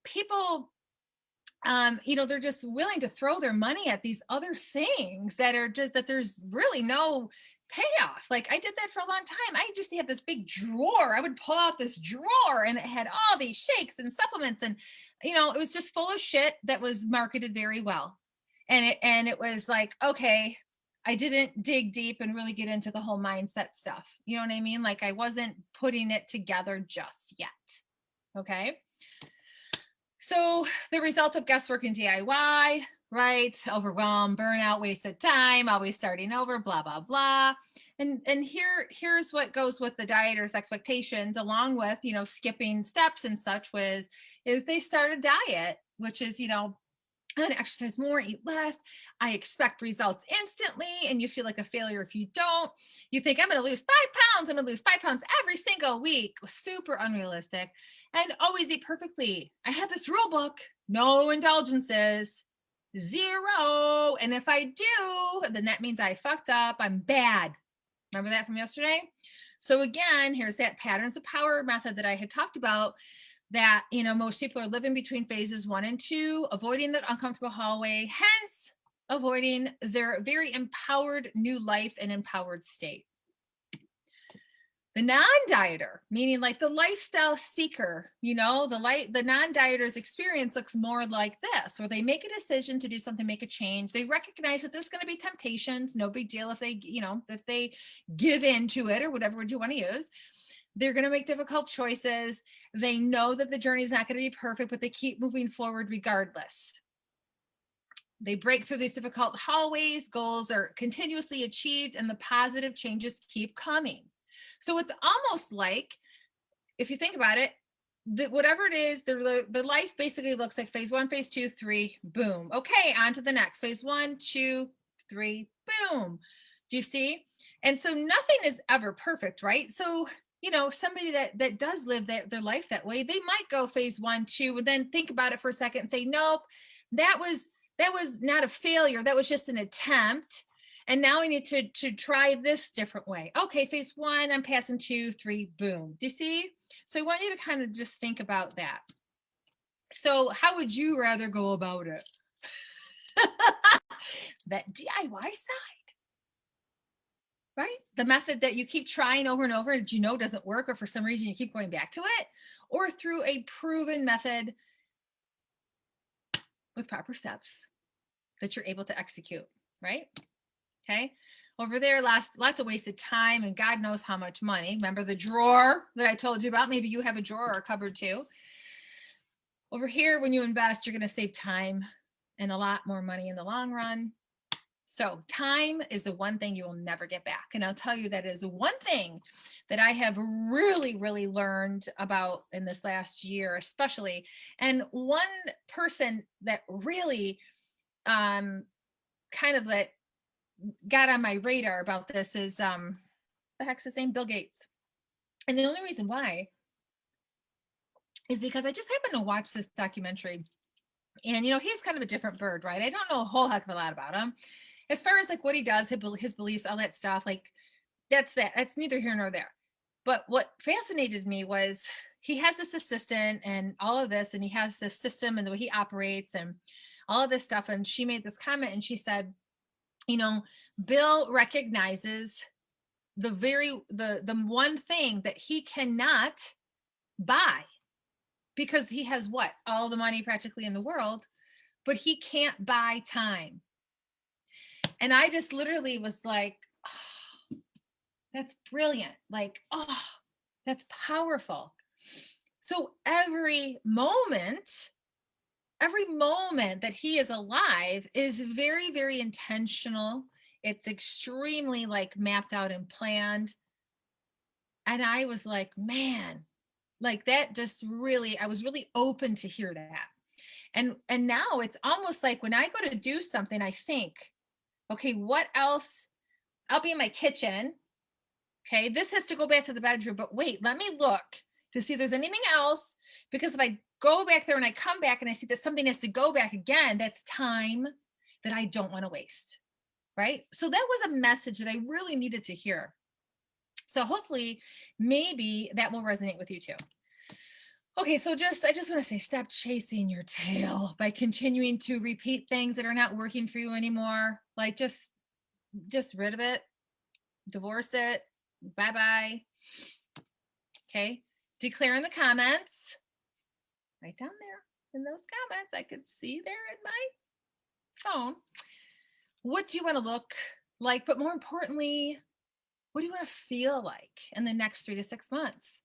people they're just willing to throw their money at these other things that are just that there's really no payoff. Like I did that for a long time. I just had this big drawer. I would pull out this drawer and it had all these shakes and supplements and it was just full of shit that was marketed very well. And it was like, okay, I didn't dig deep and really get into the whole mindset stuff. You know what I mean? Like I wasn't putting it together just yet. Okay. So the result of guesswork and DIY, right? Overwhelm, burnout, wasted time, always starting over, blah, blah, blah. And here's what goes with the dieter's expectations, along with, skipping steps and such is they start a diet, which is, I'm going to exercise more, eat less. I expect results instantly. And you feel like a failure if you don't. You think I'm going to lose 5 pounds. I'm going to lose 5 pounds every single week. Super unrealistic. And always eat perfectly. I have this rule book, no indulgences, 0. And if I do, then that means I fucked up. I'm bad. Remember that from yesterday? So again, here's that patterns of power method that I had talked about, that, most people are living between phases 1 and 2, avoiding the uncomfortable hallway, hence avoiding their very empowered new life and empowered state. The non-dieter, meaning like the lifestyle seeker, the non-dieter's experience looks more like this, where they make a decision to do something, make a change. They recognize that there's going to be temptations. No big deal if they give into it or whatever word you want to use. They're going to make difficult choices. They know that the journey is not going to be perfect, but they keep moving forward regardless. They break through these difficult hallways. Goals are continuously achieved, and the positive changes keep coming. So it's almost like, if you think about it, that whatever it is, the life basically looks like phase 1, phase 2, 3, boom. Okay, on to the next. Phase 1, 2, 3, boom. Do you see? And so nothing is ever perfect, right? So somebody that does live their life that way, they might go phase 1, 2, and then think about it for a second and say, nope, that was not a failure. That was just an attempt. And now I need to try this different way. Okay, phase 1, I'm passing 2, 3, boom. Do you see? So I want you to kind of just think about that. So how would you rather go about it? That DIY side, right? The method that you keep trying over and over and doesn't work, or for some reason you keep going back to it, or through a proven method with proper steps that you're able to execute, right? Okay. Over there, lots of wasted time and God knows how much money. Remember the drawer that I told you about? Maybe you have a drawer or a cupboard too. Over here, when you invest, you're going to save time and a lot more money in the long run. So time is the one thing you will never get back. And I'll tell you that is one thing that I have really, really learned about in this last year, especially. And one person that really kind of that got on my radar about this is the heck's his name? Bill Gates. And the only reason why is because I just happened to watch this documentary. And, you know, he's kind of a different bird, right? I don't know a whole heck of a lot about him. As far as like what he does, his beliefs, all that stuff, like that's neither here nor there. But what fascinated me was he has this assistant and all of this, and he has this system and the way he operates and all of this stuff. And she made this comment and she said, you know, Bill recognizes the one thing that he cannot buy because he has what? All the money practically in the world, but he can't buy time. And I just literally was like, oh, that's brilliant. Like, oh, that's powerful. So every moment that he is alive is very, very intentional. It's extremely like mapped out and planned. And I was like, man, like that just really, I was really open to hear that. And now it's almost like when I go to do something, I think, okay, what else? I'll be in my kitchen. Okay, this has to go back to the bedroom, but wait, let me look to see if there's anything else. Because if I go back there and I come back and I see that something has to go back again, that's time that I don't want to waste. Right. So that was a message that I really needed to hear. So hopefully, maybe that will resonate with you too. Okay, so I just want to say, stop chasing your tail by continuing to repeat things that are not working for you anymore. Like just rid of it, divorce it, bye-bye. Okay, declare in the comments, right down there in those comments, I could see there in my phone. What do you want to look like? But more importantly, what do you want to feel like in the next 3 to 6 months?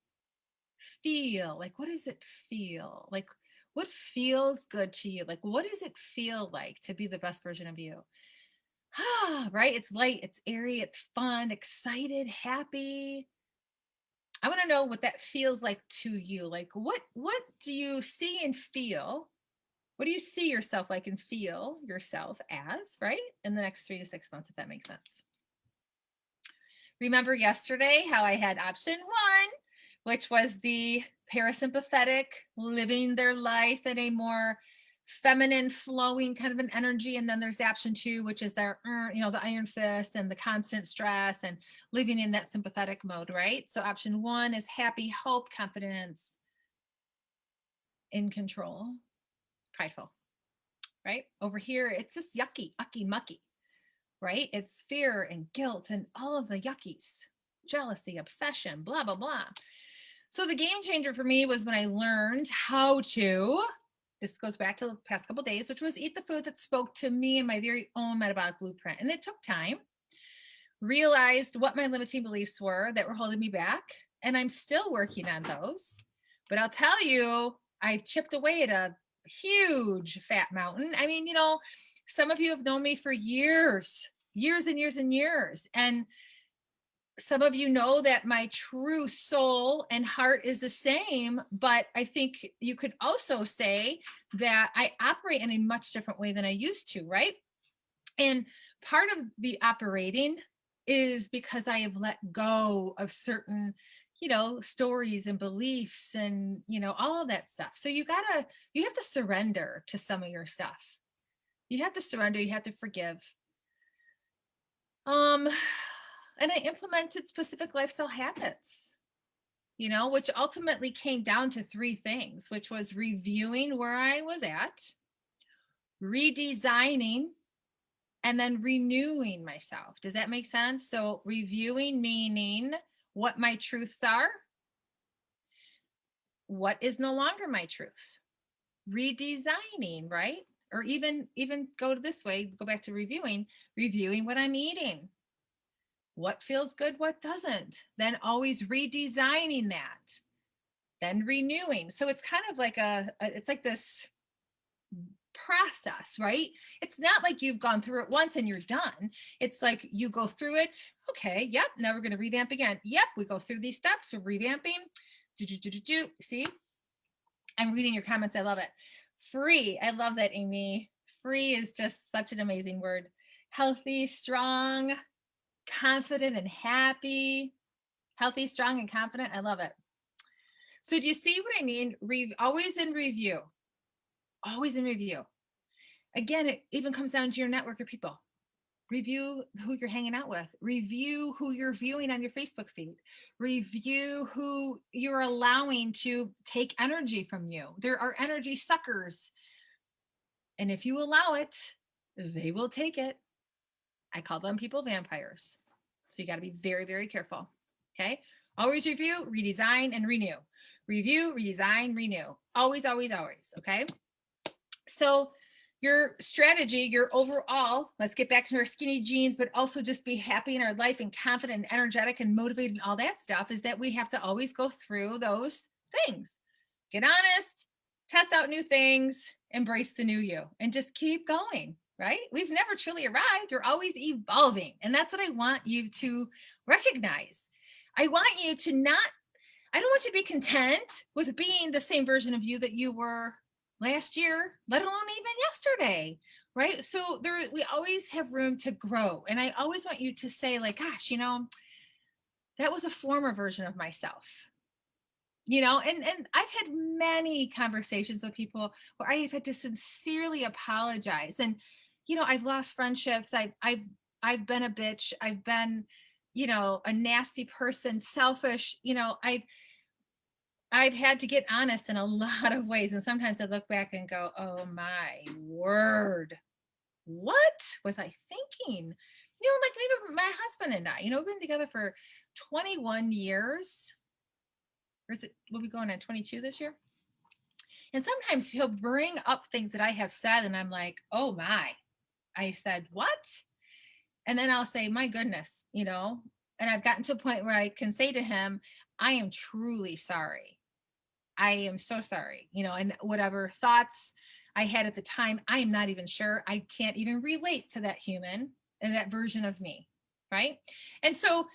Feel like, what does it feel like? What feels good to you? Like, what does it feel like to be the best version of you? Right? It's light, it's airy, it's fun, excited, happy. I want to know what that feels like to you. Like, what do you see and feel? What do you see yourself like and feel yourself as, right? In the next 3 to 6 months, if that makes sense. Remember yesterday how I had option 1, which was the parasympathetic, living their life in a more feminine, flowing kind of an energy. And then there's option 2, which is their, the iron fist and the constant stress and living in that sympathetic mode, right? So option 1 is happy, hope, confidence, in control, prideful, right? Over here, it's just yucky, ucky, mucky, right? It's fear and guilt and all of the yuckies, jealousy, obsession, blah, blah, blah. So the game changer for me was when I learned how to, this goes back to the past couple of days, which was eat the food that spoke to me and my very own metabolic blueprint. And it took time. Realized what my limiting beliefs were that were holding me back. And I'm still working on those. But I'll tell you, I've chipped away at a huge fat mountain. I mean, some of you have known me for years and years and years. And some of you know that my true soul and heart is the same, but I think you could also say that I operate in a much different way than I used to, right? And part of the operating is because I have let go of certain, stories and beliefs and, all of that stuff. So you have to surrender to some of your stuff. You have to surrender, you have to forgive. And I implemented specific lifestyle habits, which ultimately came down to 3 things, which was reviewing where I was at, redesigning, and then renewing myself. Does that make sense? So reviewing meaning what my truths are, what is no longer my truth, redesigning, right? Or even go to this way, go back to reviewing what I'm eating. What feels good, what doesn't. Then always redesigning that. Then renewing. So it's kind of like it's like this process, right? It's not like you've gone through it once and you're done. It's like you go through it. Okay, yep, now we're going to revamp again. Yep, we go through these steps. We're revamping. See, I'm reading your comments. I love it. Free. I love that, Amy. Free is just such an amazing word. Healthy, strong, confident, and happy. Healthy, strong, and confident. I love it. So do you see what I mean? Always in review. Always in review. Again, it even comes down to your network of people. Review who you're hanging out with. Review who you're viewing on your Facebook feed. Review who you're allowing to take energy from you. There are energy suckers. And if you allow it, they will take it. I call them people vampires. So you got to be very, very careful. Okay. Always review, redesign, and renew. Review, redesign, renew. Always, always, always. Okay. So your strategy, your overall, let's get back to our skinny jeans, but also just be happy in our life and confident and energetic and motivated and all that stuff, is that we have to always go through those things. Get honest, test out new things, embrace the new you, and just keep going, right? We've never truly arrived. We're always evolving. And that's what I want you to recognize. I want you to I don't want you to be content with being the same version of you that you were last year, let alone even yesterday, right? So we always have room to grow. And I always want you to say, like, gosh, that was a former version of myself. And I've had many conversations with people where I have had to sincerely apologize. And, I've lost friendships. I've been a bitch. I've been, a nasty person, selfish. I've had to get honest in a lot of ways. And sometimes I look back and go, oh my word, what was I thinking? Like maybe my husband and I, we've been together for 21 years. Or is it, we'll be going on 22 this year? And sometimes he'll bring up things that I have said and I'm like, oh my, I said what? And then I'll say, my goodness, and I've gotten to a point where I can say to him, I am truly sorry. I am so sorry, and whatever thoughts I had at the time, I am not even sure. I can't even relate to that human and that version of me. Right. And so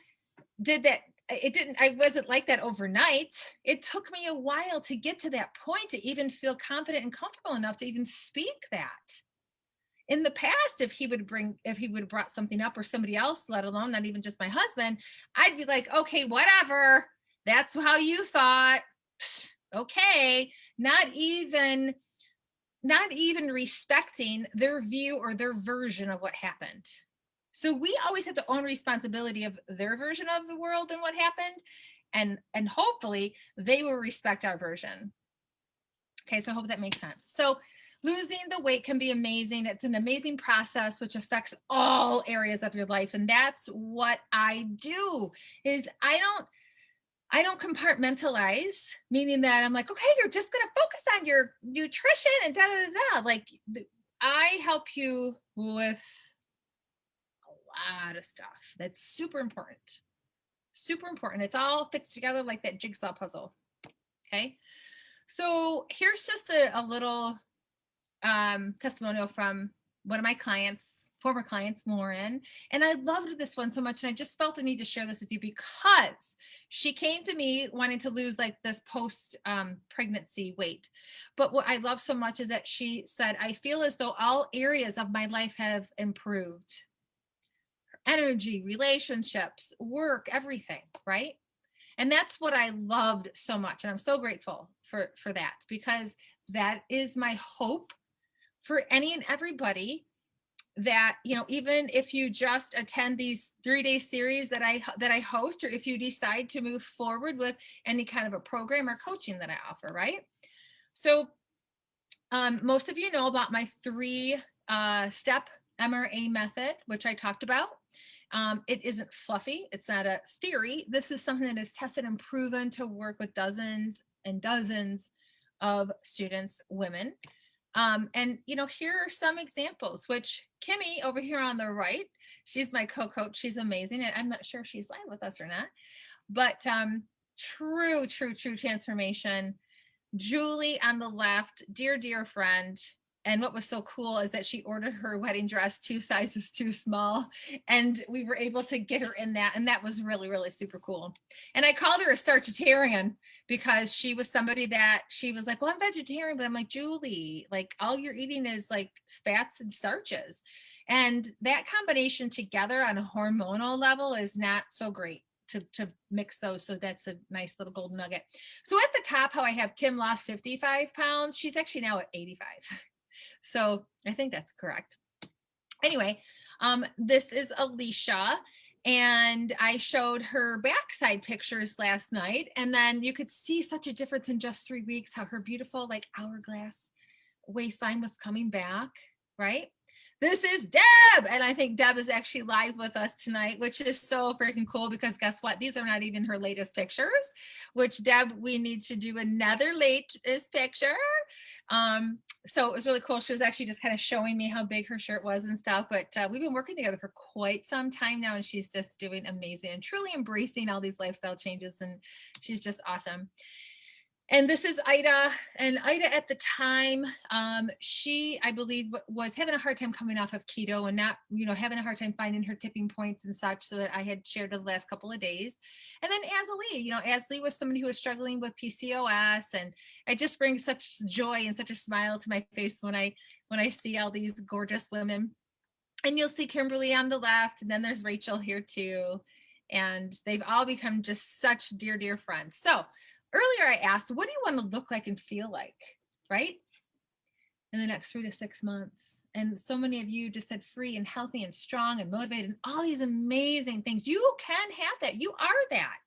I wasn't like that overnight. It took me a while to get to that point to even feel confident and comfortable enough to even speak that. In the past, if he would have brought something up, or somebody else, let alone not even just my husband, I'd be like, okay, whatever. That's how you thought. Okay. Not even respecting their view or their version of what happened. So we always have to own responsibility of their version of the world and what happened. And hopefully they will respect our version. Okay, so I hope that makes sense. So losing the weight can be amazing. It's an amazing process which affects all areas of your life. And that's what I do, is I don't compartmentalize, meaning that I'm like, okay, you're just going to focus on your nutrition and da da da. Like, I help you with a lot of stuff that's super important. Super important. It's all fits together like that jigsaw puzzle. Okay. So here's just a little testimonial from one of my former clients, Lauren. And I loved this one so much. And I just felt the need to share this with you because she came to me wanting to lose like this post pregnancy weight. But what I love so much is that she said, I feel as though all areas of my life have improved. Energy, relationships, work, everything, right? And that's what I loved so much. And I'm so grateful for that, because that is my hope for any and everybody that, even if you just attend these 3-day series that I host, or if you decide to move forward with any kind of a program or coaching that I offer, right? So most of you know about my 3-step MRA method, which I talked about. It isn't fluffy. It's not a theory. This is something that is tested and proven to work with dozens and dozens of students, women. And here are some examples, which Kimmy over here on the right, she's my co-coach. She's amazing. And I'm not sure if she's live with us or not, but true transformation. Julie on the left, dear friend. And what was so cool is that she ordered her wedding dress 2 sizes too small, and we were able to get her in that. And that was really super cool. And I called her a starchitarian because she was somebody that she was like, well, I'm vegetarian, but I'm like, Julie, like all you're eating is like fats and starches. And that combination together on a hormonal level is not so great to mix those. So that's a nice little golden nugget. So at the top, how I have Kim lost 55 pounds. She's actually now at 85. So I think that's correct. Anyway, this is Alicia. And I showed her backside pictures last night. And then you could see such a difference in just 3 weeks, how her beautiful like hourglass waistline was coming back, right? This is Deb. And I think Deb is actually live with us tonight, which is so freaking cool because guess what? These are not even her latest pictures, which Deb, we need to do another latest picture. So it was really cool. She was actually just kind of showing me how big her shirt was and stuff, but we've been working together for quite some time now, and she's just doing amazing and truly embracing all these lifestyle changes, and she's just awesome. And this is Ida. And Ida at the time, she, I believe, was having a hard time coming off of keto and not, having a hard time finding her tipping points and such, so that I had shared the last couple of days. And then Aslee was somebody who was struggling with PCOS. And it just brings such joy and such a smile to my face when I see all these gorgeous women. And you'll see Kimberly on the left, and then there's Rachel here too. And they've all become just such dear friends. So earlier I asked, what do you want to look like and feel like, right? In the next 3 to 6 months. And so many of you just said free and healthy and strong and motivated and all these amazing things. You can have that. You are that.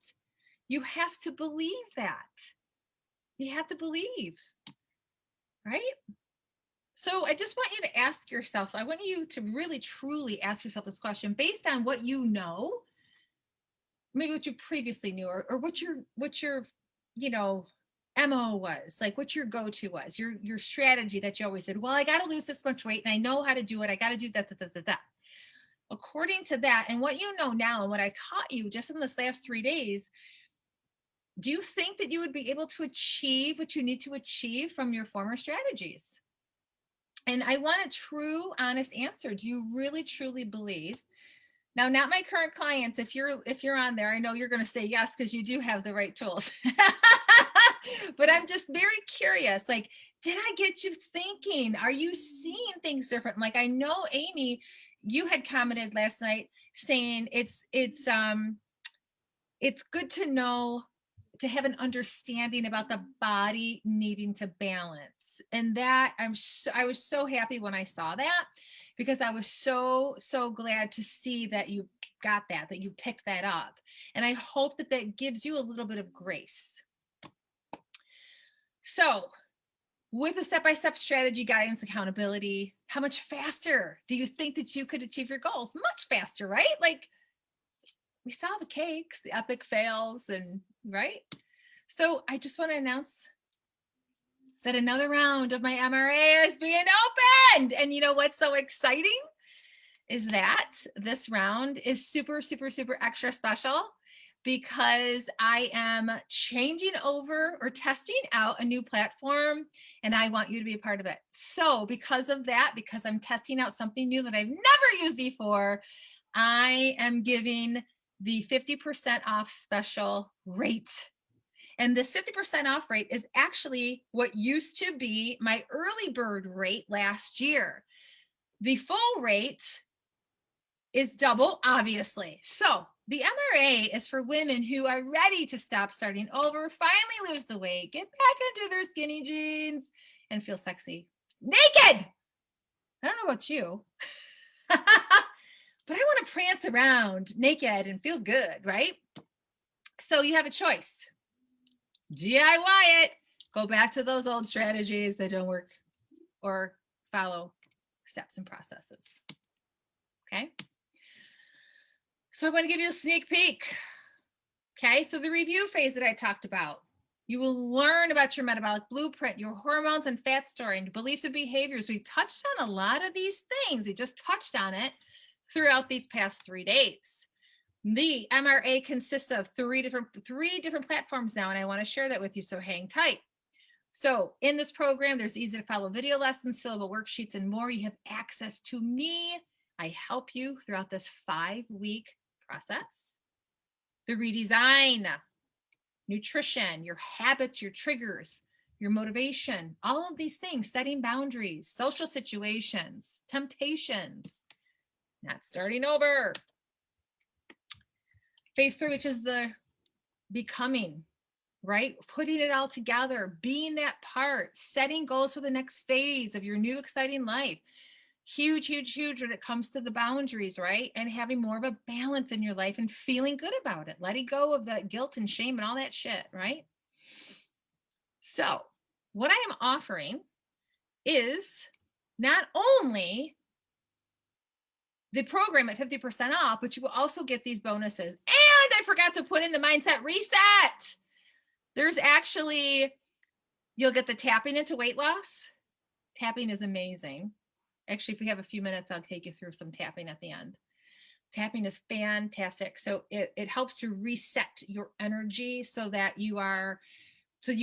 You have to believe that. You have to believe, right? So I just want you to ask yourself, I want you to really truly ask yourself this question based on what you know, maybe what you previously knew, or what your MO was, like what your go-to was, your strategy that you always said, well, I got to lose this much weight and I know how to do it. I got to do that. According to that and what you know now and what I taught you just in this last 3 days, do you think that you would be able to achieve what you need to achieve from your former strategies? And I want a true, honest answer. Do you really, truly believe? Now, not my current clients. If you're on there, I know you're going to say yes, because you do have the right tools. But I'm just very curious. Like, did I get you thinking? Are you seeing things different? Like, I know, Amy, you had commented last night saying it's good to know, to have an understanding about the body needing to balance. And that I was so happy when I saw that, because I was so glad to see that you got that you picked that up. And I hope that gives you a little bit of grace. So with a step-by-step strategy, guidance, accountability, how much faster do you think that you could achieve your goals? Much faster, right? Like, we saw the cakes, the epic fails, and right? So I just want to announce that another round of my MRA is being opened. And you know what's so exciting is that this round is super extra special, because I am changing over or testing out a new platform, and I want you to be a part of it. So because of that, because I'm testing out something new that I've never used before, I am giving the 50% off special rate. And this 50% off rate is actually what used to be my early bird rate last year. The full rate is double, obviously. So the MRA is for women who are ready to stop starting over, finally lose the weight, get back into their skinny jeans, and feel sexy naked. I don't know about you, but I want to prance around naked and feel good, right? So you have a choice. DIY it. Go back to those old strategies that don't work, or follow steps and processes. Okay. So I'm going to give you a sneak peek. Okay. So the review phase that I talked about, You will learn about your metabolic blueprint, your hormones and fat storing, beliefs and behaviors. We've touched on a lot of these things. We just touched on it throughout these past 3 days. The MRA consists of three different platforms now, and I want to share that with you, so hang tight. So in this program, there's easy to follow video lessons, fillable worksheets, and more. You have access to me. I help you throughout this 5-week process. The redesign, nutrition, your habits, your triggers, your motivation, all of these things, setting boundaries, social situations, temptations, not starting over. Phase 3, which is the becoming, right? Putting it all together, being that part, setting goals for the next phase of your new exciting life. Huge, huge, huge when it comes to the boundaries, right? And having more of a balance in your life and feeling good about it, letting go of that guilt and shame and all that shit, right? So what I am offering is not only the program at 50% off, but you will also get these bonuses. And I forgot to put in the mindset reset. There's actually, you'll get the tapping into weight loss. Tapping is amazing. Actually, if we have a few minutes, I'll take you through some tapping at the end. Tapping is fantastic. So it helps to reset your energy so that you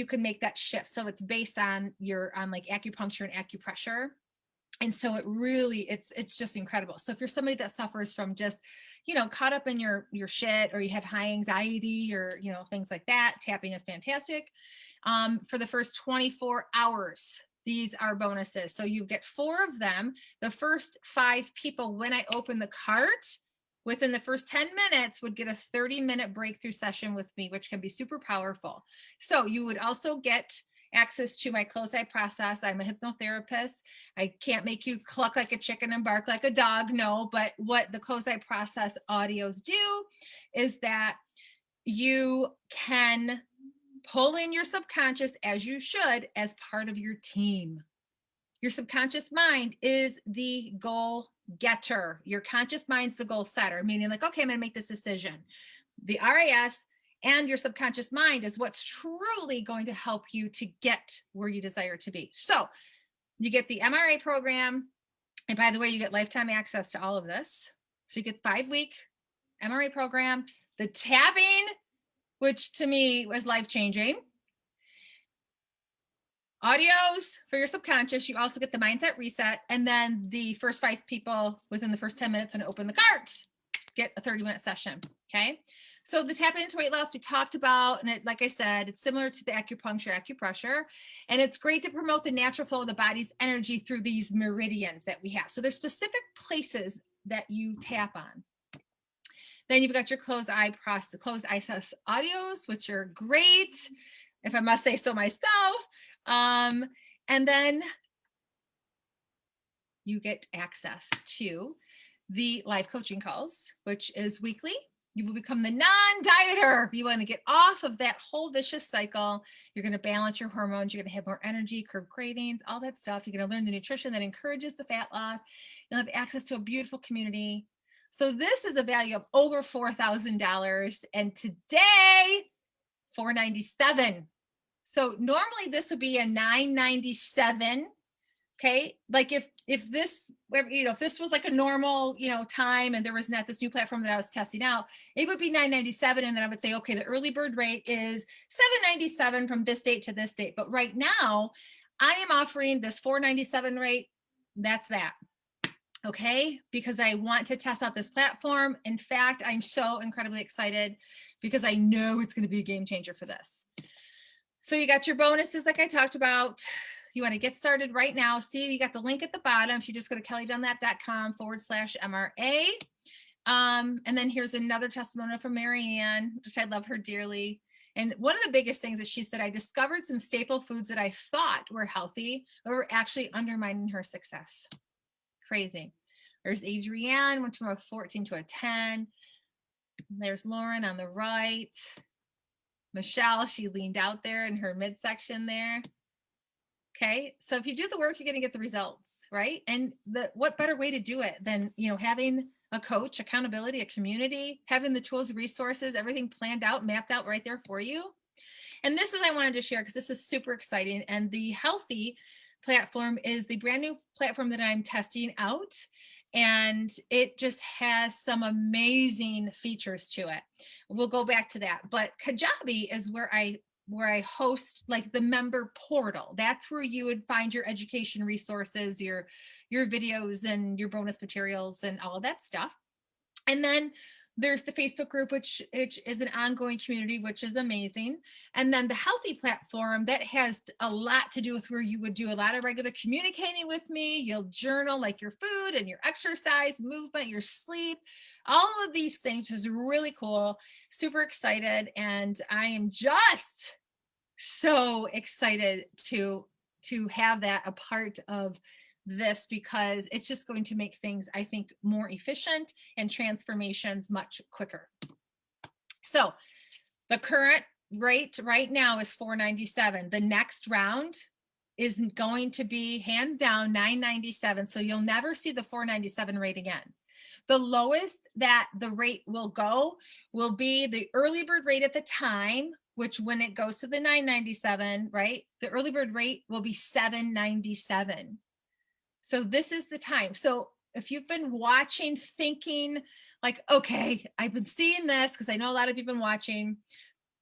can make that shift. So it's based on like acupuncture and acupressure. And so it really, it's just incredible. So if you're somebody that suffers from just, caught up in your shit, or you have high anxiety, or, things like that, tapping is fantastic. For the first 24 hours, these are bonuses. So you get 4 of them. The first 5 people, when I open the cart, within the first 10 minutes would get a 30-minute breakthrough session with me, which can be super powerful. So you would also get access to my closed eye process. I'm a hypnotherapist. I can't make you cluck like a chicken and bark like a dog, no, but what the closed eye process audios do is that you can pull in your subconscious, as you should, as part of your team. Your subconscious mind is the goal getter. Your conscious mind's the goal setter, meaning like, okay, I'm going to make this decision. The RAS and your subconscious mind is what's truly going to help you to get where you desire to be. So you get the MRA program. And by the way, you get lifetime access to all of this. So you get 5-week MRA program, the tapping, which to me was life-changing. Audios for your subconscious. You also get the mindset reset. And then the first 5 people within the first 10 minutes when I open the cart get a 30-minute session. Okay. So the tapping into weight loss we talked about, and like I said, it's similar to the acupressure, and it's great to promote the natural flow of the body's energy through these meridians that we have. So there's specific places that you tap on. Then you've got your closed eye audios, which are great, if I must say so myself. And then you get access to the live coaching calls, which is weekly. You will become the non-dieter. You want to get off of that whole vicious cycle. You're going to balance your hormones. You're going to have more energy, curb cravings, all that stuff. You're going to learn the nutrition that encourages the fat loss. You'll have access to a beautiful community. So this is a value of over $4,000. And today, $497. So normally this would be a $997. Okay. Like if this was like a normal, time, and there was not this new platform that I was testing out, it would be $997. And then I would say, okay, the early bird rate is $797 from this date to this date. But right now I am offering this $497 rate. That's that. Okay. Because I want to test out this platform. In fact, I'm so incredibly excited because I know it's going to be a game changer for this. So you got your bonuses, like I talked about. You want to get started right now. See, you got the link at the bottom. If you just go to kellydunlap.com/MRA. And then here's another testimonial from Marianne, which I love her dearly. And one of the biggest things that she said, I discovered some staple foods that I thought were healthy, but were actually undermining her success. Crazy. There's Adrienne, went from a 14 to a 10. There's Lauren on the right. Michelle, she leaned out there in her midsection there. Okay. So if you do the work, you're going to get the results, right? And what better way to do it than, having a coach, accountability, a community, having the tools, resources, everything planned out, mapped out right there for you. And this is I wanted to share because this is super exciting. And the Healthy platform is the brand new platform that I'm testing out. And it just has some amazing features to it. We'll go back to that. But Kajabi is where I host like the member portal. That's where you would find your education resources, your videos and your bonus materials and all of that stuff. And then there's the Facebook group, which is an ongoing community, which is amazing. And then the Healthy platform that has a lot to do with where you would do a lot of regular communicating with me. You'll journal like your food and your exercise, movement, your sleep, all of these things is really cool. Super excited. And I am just so excited to have that a part of this because it's just going to make things, I think, more efficient and transformations much quicker. So the current rate right now is $497. The next round is going to be hands down $997. So you'll never see the $497 rate again. The lowest that the rate will go will be the early bird rate at the time, which when it goes to the $997, right? The early bird rate will be $797. So this is the time. So if you've been watching, thinking like, okay, I've been seeing this because I know a lot of you have been watching.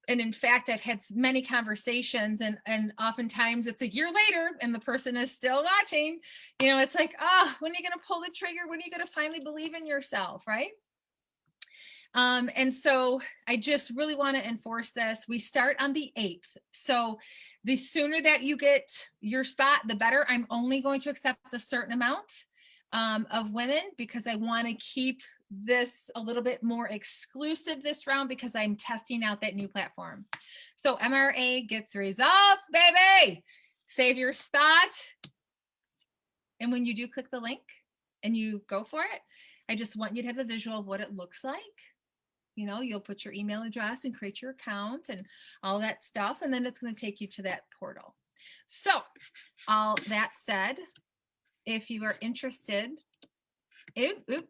And in fact, I've had many conversations and oftentimes it's a year later and the person is still watching. You know, it's like, when are you going to pull the trigger? When are you going to finally believe in yourself, right? And so I just really want to enforce this. We start on the 8th. So the sooner that you get your spot, the better. I'm only going to accept a certain amount of women because I want to keep this a little bit more exclusive this round because I'm testing out that new platform. So MRA gets results, baby. Save your spot. And when you do click the link and you go for it, I just want you to have a visual of what it looks like. You know, you'll put your email address and create your account and all that stuff. And then it's going to take you to that portal. So all that said, if you are interested, oop,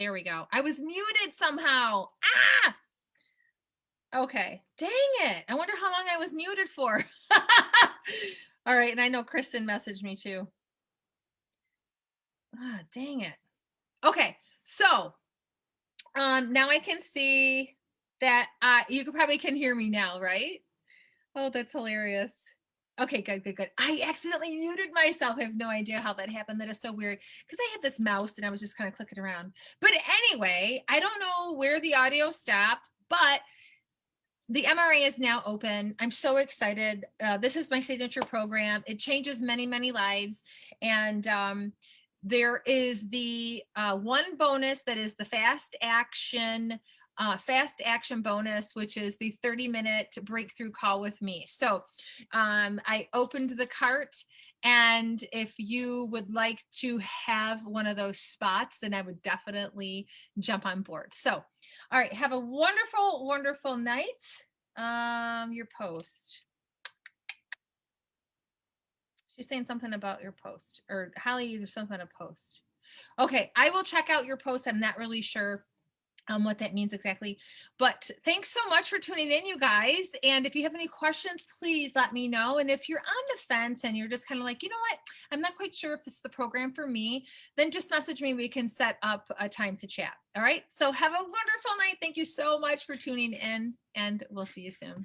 There we go. I was muted somehow. Ah! Okay. Dang it. I wonder how long I was muted for. All right. And I know Kristen messaged me too. Ah, dang it. Okay. So now I can see that you probably can hear me now, right? Oh, that's hilarious. Okay, good, good, good. I accidentally muted myself. I have no idea how that happened. That is so weird because I had this mouse and I was just kind of clicking around. But anyway, I don't know where the audio stopped, but the MRA is now open. I'm so excited. This is my signature program. It changes many, many lives. And there is the one bonus that is the fast action bonus, which is the 30-minute breakthrough call with me. So I opened the cart, and if you would like to have one of those spots, then I would definitely jump on board. So all right, have a wonderful, wonderful night. Your post. She's saying something about your post, or Holly, there's something to post. Okay, I will check out your post. I'm not really sure what that means exactly. But thanks so much for tuning in, you guys. And if you have any questions, please let me know. And if you're on the fence and you're just kind of like, you know what, I'm not quite sure if this is the program for me, then just message me. We can set up a time to chat. All right. So have a wonderful night. Thank you so much for tuning in, and we'll see you soon.